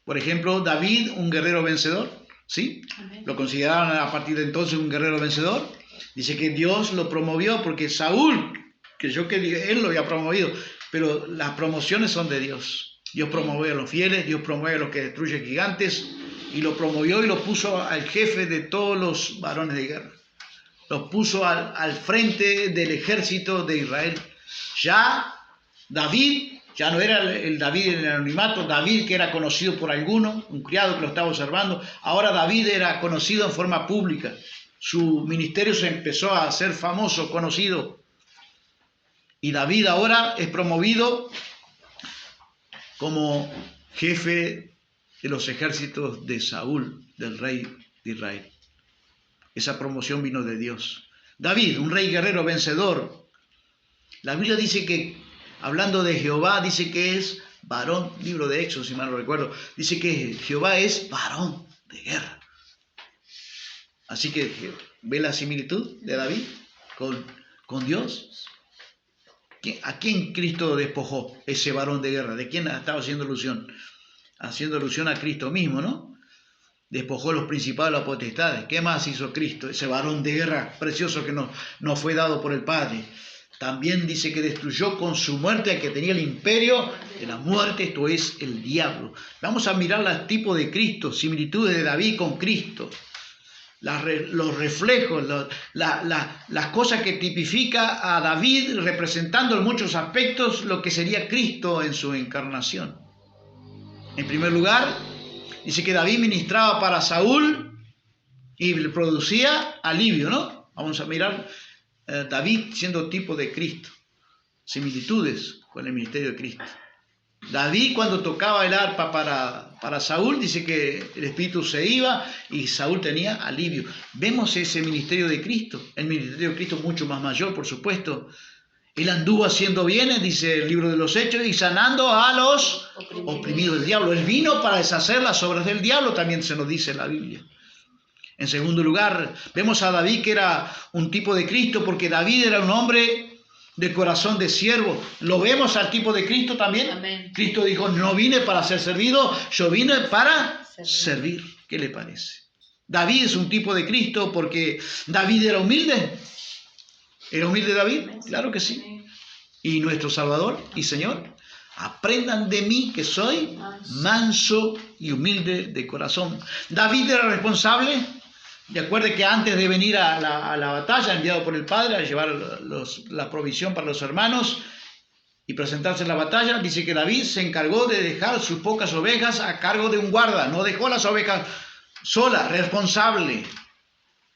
B: Por ejemplo, David, un guerrero vencedor, ¿sí? Lo consideraban a partir de entonces un guerrero vencedor. Dice que Dios lo promovió porque Saúl, que él lo había promovido, pero las promociones son de Dios. Dios promueve a los fieles, Dios promueve a los que destruyen gigantes, y lo promovió y lo puso al jefe de todos los varones de guerra. Los puso al frente del ejército de Israel. Ya David, ya no era el David en el anonimato, David que era conocido por alguno, un criado que lo estaba observando, ahora David era conocido en forma pública. Su ministerio se empezó a hacer famoso, conocido. Y David ahora es promovido como jefe de los ejércitos de Saúl, del rey de Israel. Esa promoción vino de Dios. David, un rey guerrero vencedor. La Biblia dice que, hablando de Jehová, dice que es varón, libro de Éxodo, si mal no recuerdo, dice que Jehová es varón de guerra. Así que, ¿ve la similitud de David con Dios? ¿A quién Cristo despojó ese varón de guerra? ¿De quién estaba haciendo alusión? Haciendo alusión a Cristo mismo, ¿no? Despojó los principados de las potestades. ¿Qué más hizo Cristo? Ese varón de guerra precioso que nos fue dado por el Padre. También dice que destruyó con su muerte al que tenía el imperio de la muerte, esto es el diablo. Vamos a mirar el tipo de Cristo, similitudes de David con Cristo. Los reflejos, las cosas que tipifica a David, representando en muchos aspectos lo que sería Cristo en su encarnación. En primer lugar, dice que David ministraba para Saúl y le producía alivio, ¿no? Vamos a mirar David siendo tipo de Cristo, similitudes con el ministerio de Cristo. David, cuando tocaba el arpa para Saúl, dice que el espíritu se iba y Saúl tenía alivio. Vemos ese ministerio de Cristo, el ministerio de Cristo mucho más mayor, por supuesto. Él anduvo haciendo bienes, dice el libro de los Hechos, y sanando a los oprimidos del diablo. Él vino para deshacer las obras del diablo, también se nos dice en la Biblia. En segundo lugar, vemos a David que era un tipo de Cristo, porque David era un hombre de corazón de siervo. ¿Lo vemos al tipo de Cristo también?
D: Amén.
B: Cristo dijo, no vine para ser servido, yo vine para servir. ¿Qué le parece? David es un tipo de Cristo porque David era humilde. ¿Era humilde David? Claro que sí.
C: Amén.
B: Y nuestro Salvador y Señor, aprendan de mí que soy manso y humilde de corazón. David era responsable. Y acuerde que antes de venir a la batalla, enviado por el Padre a llevar la provisión para los hermanos y presentarse en la batalla, dice que David se encargó de dejar sus pocas ovejas a cargo de un guarda. No dejó las ovejas sola, responsable.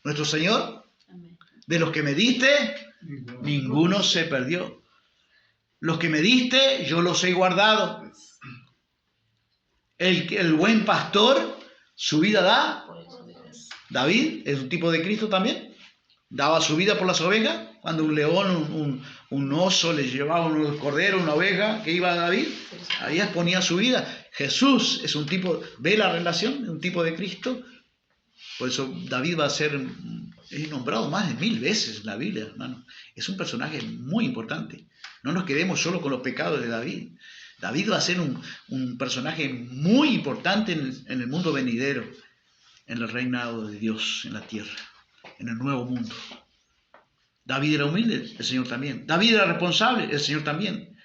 B: Nuestro Señor,
D: Amén.
B: de los que me diste, ninguno se perdió. Los que me diste, yo los he guardado. El buen pastor, su vida da.
D: Por eso verás.
B: David es un tipo de Cristo también. Daba su vida por las ovejas. Cuando un león, un oso le llevaba un cordero, una oveja que iba a David, ahí exponía su vida. Jesús es un tipo, ve la relación, un tipo de Cristo. Por eso David va a ser, es nombrado más de 1000 veces en la Biblia, hermano. Es un personaje muy importante. No nos quedemos solo con los pecados de David. David va a ser un personaje muy importante en el mundo venidero, en el reinado de Dios en la tierra, en el nuevo mundo. David era humilde, el Señor también. David era responsable, el Señor también.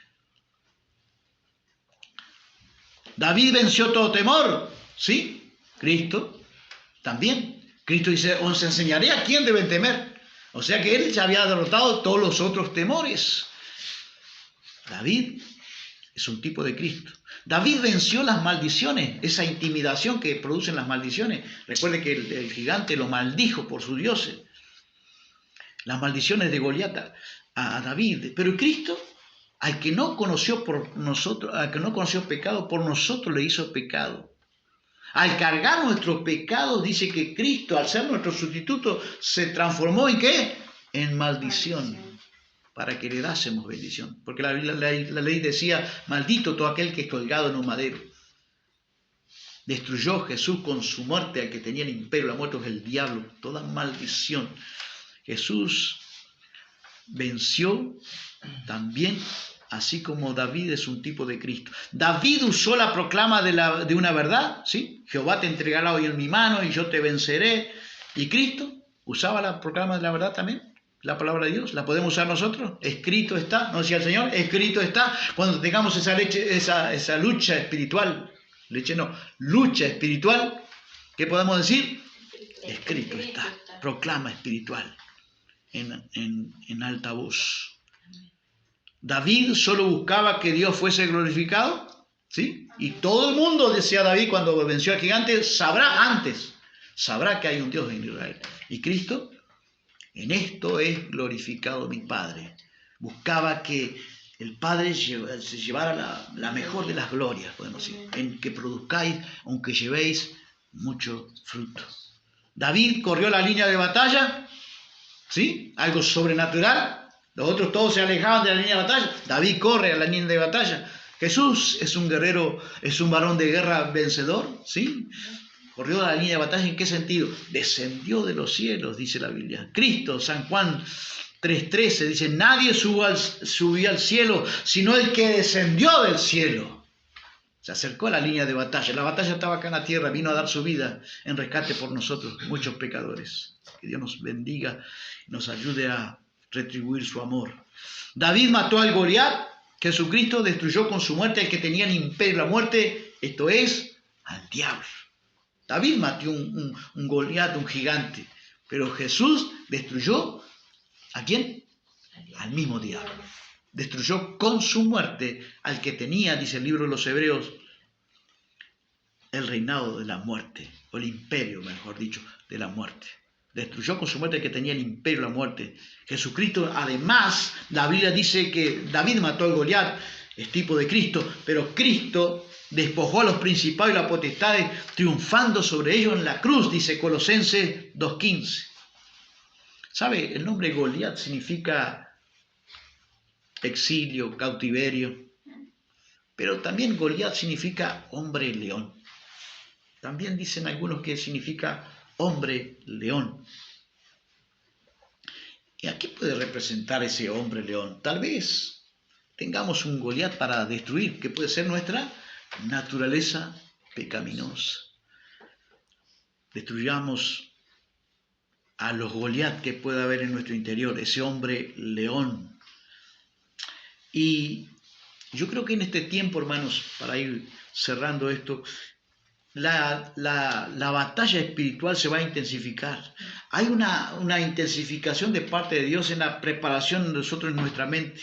B: David venció todo temor, ¿sí? Cristo también. Cristo dice, os enseñaré a quién deben temer. O sea que él ya había derrotado todos los otros temores. David es un tipo de Cristo. David venció las maldiciones, esa intimidación que producen las maldiciones. Recuerde que el gigante lo maldijo por sus dioses. Las maldiciones de Goliat a David. Pero Cristo, al que no conoció por nosotros, al que no conoció pecado, por nosotros le hizo pecado. Al cargar nuestros pecados, dice que Cristo, al ser nuestro sustituto, se transformó ¿en qué? En maldición, para que le dásemos bendición. Porque la ley decía, maldito todo aquel que es colgado en un madero. Destruyó Jesús con su muerte al que tenía el imperio, la muerte es el diablo, toda maldición. Jesús venció también, así como David es un tipo de Cristo. David usó la proclama de una verdad, ¿sí? Jehová te entregará hoy en mi mano y yo te venceré. ¿Y Cristo usaba la proclama de la verdad también? La palabra de Dios, ¿la podemos usar nosotros? Escrito está, ¿no decía el Señor? Escrito está. Cuando tengamos esa lucha espiritual, lucha espiritual, ¿qué podemos decir? Escrito está, proclama espiritual. En alta voz. David solo buscaba que Dios fuese glorificado, ¿sí? Y todo el mundo, decía David cuando venció al gigante, sabrá que hay un Dios en Israel. Y Cristo, en esto es glorificado mi Padre. Buscaba que el Padre se llevara la mejor de las glorias, podemos decir, en que produzcáis, aunque llevéis mucho fruto. David corrió la línea de batalla, ¿sí? Algo sobrenatural. Los otros todos se alejaban de la línea de batalla. David corre a la línea de batalla. Jesús es un guerrero, es un varón de guerra vencedor, ¿sí? Corrió a la línea de batalla, ¿en qué sentido? Descendió de los cielos, dice la Biblia. Cristo, San Juan 3:13, dice, nadie subió al cielo, sino el que descendió del cielo. Se acercó a la línea de batalla. La batalla estaba acá en la tierra, vino a dar su vida en rescate por nosotros, muchos pecadores. Que Dios nos bendiga y nos ayude a retribuir su amor. David mató al Goliat. Jesucristo destruyó con su muerte al que tenía el imperio, la muerte, esto es, al diablo. David mató un Goliat, un gigante, pero Jesús destruyó ¿a quién? Al mismo diablo. Destruyó con su muerte al que tenía, dice el libro de los Hebreos, el reinado de la muerte, o el imperio, mejor dicho, de la muerte. Destruyó con su muerte al que tenía el imperio de la muerte. Jesucristo, además, la Biblia dice que David mató al Goliat, es tipo de Cristo, pero Cristo despojó a los principados y las potestades, triunfando sobre ellos en la cruz, dice Colosenses 2:15. ¿Sabe? El nombre Goliat significa exilio, cautiverio, pero también Goliat significa hombre león. También dicen algunos que significa hombre león. ¿Y a qué puede representar ese hombre león? Tal vez tengamos un Goliat para destruir, que puede ser nuestra naturaleza pecaminosa. Destruyamos a los Goliat que pueda haber en nuestro interior, ese hombre león. Y yo creo que en este tiempo, hermanos, para ir cerrando esto, la batalla espiritual se va a intensificar. Hay una intensificación de parte de Dios en la preparación de nosotros en nuestra mente.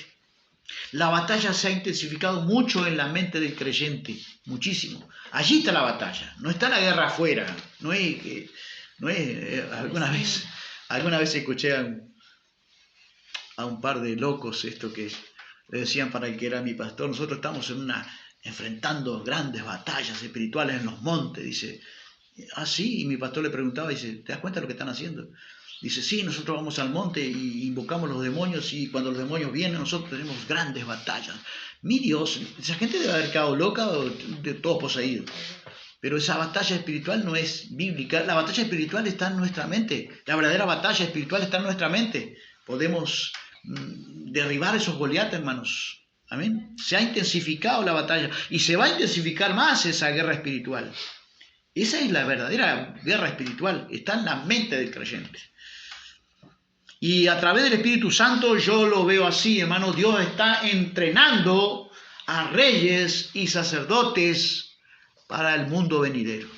B: La batalla se ha intensificado mucho en la mente del creyente, muchísimo. Allí está la batalla, no está la guerra afuera. Alguna vez escuché a un par de locos esto que le decían para el que era mi pastor: nosotros estamos enfrentando grandes batallas espirituales en los montes. Dice, ah, sí, y mi pastor le preguntaba, dice, ¿te das cuenta de lo que están haciendo? Dice, sí, nosotros vamos al monte y invocamos los demonios, y cuando los demonios vienen nosotros tenemos grandes batallas. Mi Dios, esa gente debe haber quedado loca o de todos poseídos. Pero esa batalla espiritual no es bíblica. La batalla espiritual está en nuestra mente. La verdadera batalla espiritual está en nuestra mente. Podemos derribar esos Goliat, hermanos. Amén. Se ha intensificado la batalla y se va a intensificar más esa guerra espiritual. Esa es la verdadera guerra espiritual. Está en la mente del creyente. Y a través del Espíritu Santo yo lo veo así, hermano. Dios está entrenando a reyes y sacerdotes para el mundo venidero.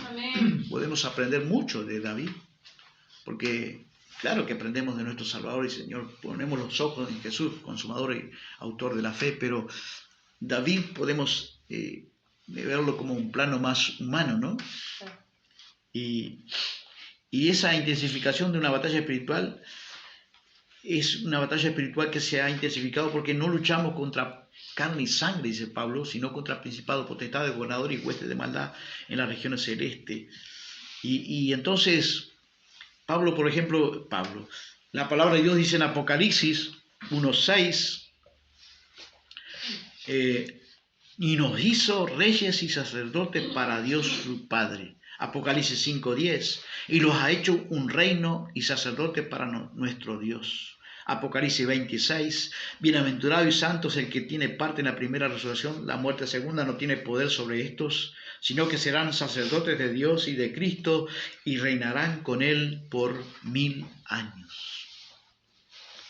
C: Amén.
B: Podemos aprender mucho de David, porque claro que aprendemos de nuestro Salvador y Señor, ponemos los ojos en Jesús, consumador y autor de la fe, pero David podemos verlo como un plano más humano, ¿no? Y esa intensificación de una batalla espiritual es una batalla espiritual que se ha intensificado porque no luchamos contra carne y sangre, dice Pablo, sino contra principados, potestades, gobernadores y huestes de maldad en las regiones celestes. Y entonces, Pablo, por ejemplo, la palabra de Dios dice en Apocalipsis 1:6, y nos hizo reyes y sacerdotes para Dios su Padre. Apocalipsis 5:10, y los ha hecho un reino y sacerdote para nuestro Dios. Apocalipsis 26, bienaventurado y santo es el que tiene parte en la primera resurrección, la muerte segunda no tiene poder sobre estos, sino que serán sacerdotes de Dios y de Cristo y reinarán con él por 1000 años.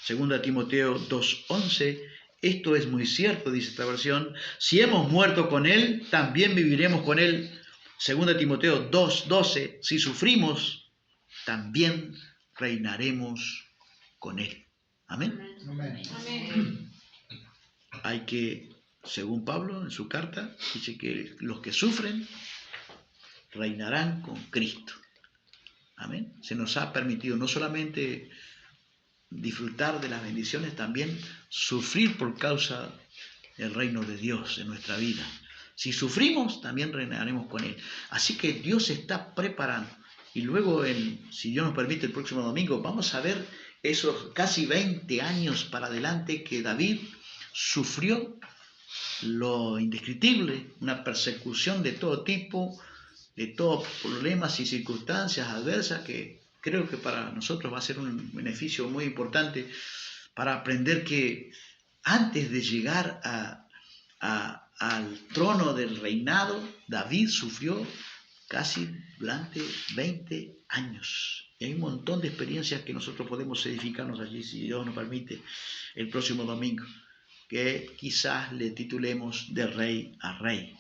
B: Segunda Timoteo 2:11, esto es muy cierto, dice esta versión, si hemos muerto con él, también viviremos con él. Segunda Timoteo 2:12, si sufrimos, también reinaremos con él. Amén.
C: Amén.
B: Hay que, según Pablo en su carta, dice que los que sufren reinarán con Cristo. Amén. Se nos ha permitido no solamente disfrutar de las bendiciones, también sufrir por causa del reino de Dios en nuestra vida. Si sufrimos, también reinaremos con Él. Así que Dios está preparando. Y luego, si Dios nos permite, el próximo domingo, vamos a ver esos casi 20 años para adelante que David sufrió lo indescriptible, una persecución de todo tipo, de todos problemas y circunstancias adversas, que creo que para nosotros va a ser un beneficio muy importante para aprender que antes de llegar al trono del reinado, David sufrió casi durante 20 años. Y hay un montón de experiencias que nosotros podemos edificarnos allí, si Dios nos permite, el próximo domingo, que quizás le titulemos de rey a rey.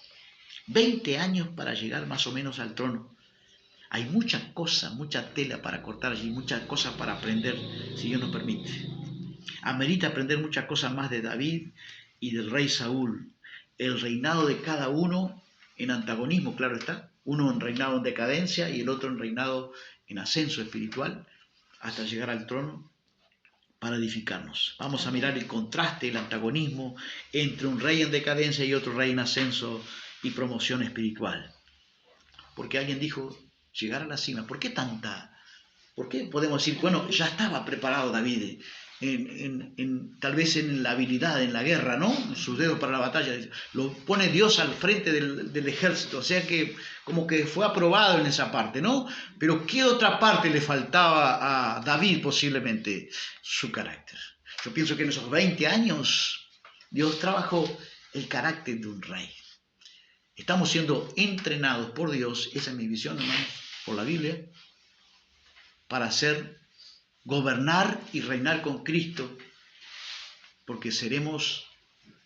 B: 20 años para llegar más o menos al trono. Hay mucha cosa, mucha tela para cortar allí, muchas cosas para aprender, si Dios nos permite. Amerita aprender muchas cosas más de David y del rey Saúl. El reinado de cada uno en antagonismo, claro está. Uno en reinado en decadencia y el otro en reinado en ascenso espiritual, hasta llegar al trono para edificarnos. Vamos a mirar el contraste, el antagonismo entre un rey en decadencia y otro rey en ascenso y promoción espiritual. Porque alguien dijo, llegar a la cima, ¿por qué tanta? ¿Por qué podemos decir, bueno, ya estaba preparado David, tal vez en la habilidad, en la guerra, ¿no? Sus dedos para la batalla, lo pone Dios al frente del ejército, o sea que como que fue aprobado en esa parte, ¿no? Pero ¿qué otra parte le faltaba a David posiblemente? Su carácter. Yo pienso que en esos 20 años Dios trabajó el carácter de un rey. Estamos siendo entrenados por Dios, esa es mi visión, hermanos, por la Biblia, para gobernar y reinar con Cristo, porque seremos,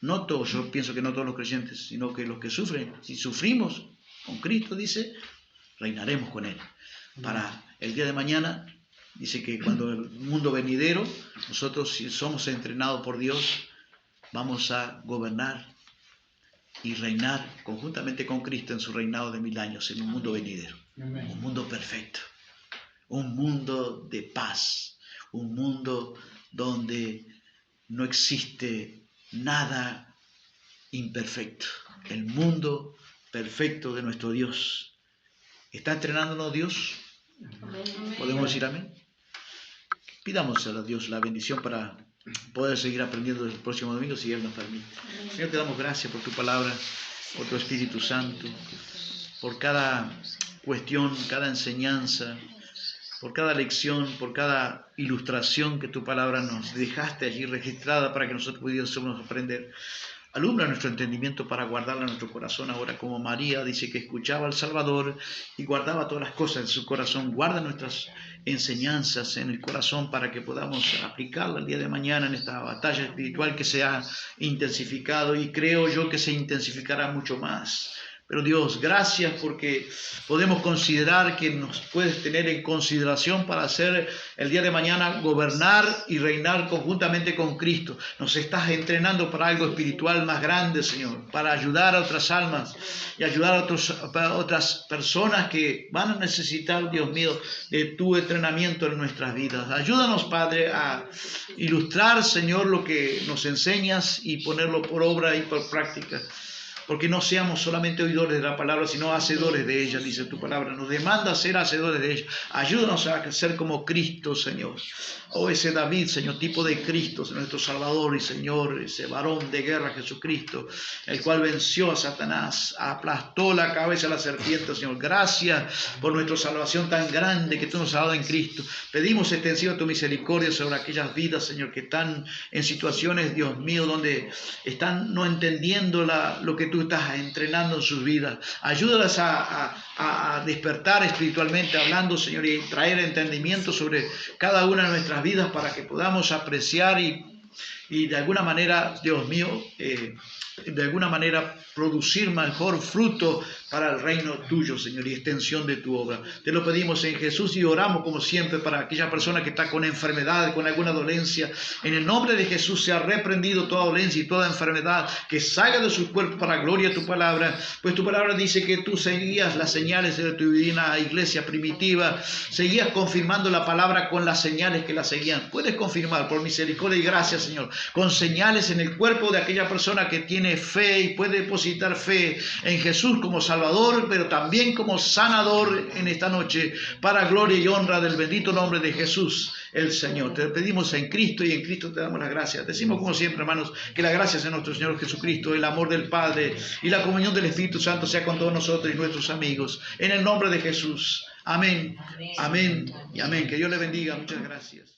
B: no todos, yo pienso que no todos los creyentes, sino que los que sufren, si sufrimos con Cristo, dice, reinaremos con Él. Para el día de mañana, dice que cuando el mundo venidero, nosotros si somos entrenados por Dios, vamos a gobernar y reinar conjuntamente con Cristo en su reinado de 1000 años, en un mundo venidero. Amén. Un mundo perfecto, un mundo de paz, un mundo donde no existe nada imperfecto. El mundo perfecto de nuestro Dios. ¿Está entrenándonos Dios?
C: Amén.
B: ¿Podemos decir amén? Pidamos a Dios la bendición para poder seguir aprendiendo el próximo domingo si Él nos permite. Señor, te damos gracias por tu palabra, por tu Espíritu Santo, por cada cuestión, cada enseñanza, por cada lección, por cada ilustración que tu palabra nos dejaste allí registrada para que nosotros pudiésemos aprender. Alumbra nuestro entendimiento para guardarla en nuestro corazón ahora, como María dice que escuchaba al Salvador y guardaba todas las cosas en su corazón. Guarda nuestras enseñanzas en el corazón para que podamos aplicarla el día de mañana en esta batalla espiritual que se ha intensificado, y creo yo que se intensificará mucho más. Pero Dios, gracias porque podemos considerar que nos puedes tener en consideración para hacer el día de mañana gobernar y reinar conjuntamente con Cristo. Nos estás entrenando para algo espiritual más grande, Señor, para ayudar a otras almas y ayudar a otras personas que van a necesitar, Dios mío, de tu entrenamiento en nuestras vidas. Ayúdanos, Padre, a ilustrar, Señor, lo que nos enseñas y ponerlo por obra y por práctica. Porque no seamos solamente oidores de la palabra, sino hacedores de ella, dice tu palabra. Nos demanda ser hacedores de ella. Ayúdanos a ser como Cristo, Señor. Oh, ese David, Señor, tipo de Cristo, nuestro Salvador y Señor, ese varón de guerra, Jesucristo, el cual venció a Satanás, aplastó la cabeza a la serpiente, Señor. Gracias por nuestra salvación tan grande que tú nos has dado en Cristo. Pedimos extensiva tu misericordia sobre aquellas vidas, Señor, que están en situaciones, Dios mío, donde están no entendiendo lo que tú estás entrenando en sus vidas. Ayúdalas a despertar espiritualmente hablando, Señor, y traer entendimiento sobre cada una de nuestras vidas para que podamos apreciar y de alguna manera, Dios mío, de alguna manera producir mejor fruto para el reino tuyo, Señor, y extensión de tu obra. Te lo pedimos en Jesús y oramos como siempre para aquella persona que está con enfermedad, con alguna dolencia. En el nombre de Jesús sea reprendido toda dolencia y toda enfermedad que salga de su cuerpo para gloria de tu palabra, pues tu palabra dice que tú seguías las señales de tu divina iglesia primitiva, seguías confirmando la palabra con las señales que la seguían. Puedes confirmar por misericordia y gracia, Señor, con señales en el cuerpo de aquella persona que tiene fe y puede depositar fe en Jesús como Salvador, pero también como sanador en esta noche, para gloria y honra del bendito nombre de Jesús el Señor. Te pedimos en Cristo y en Cristo te damos las gracias. Decimos como siempre, hermanos, que las gracias de nuestro Señor Jesucristo, el amor del Padre y la comunión del Espíritu Santo sea con todos nosotros y nuestros amigos. En el nombre de Jesús. Amén. Amén y amén. Que Dios le bendiga. Muchas gracias.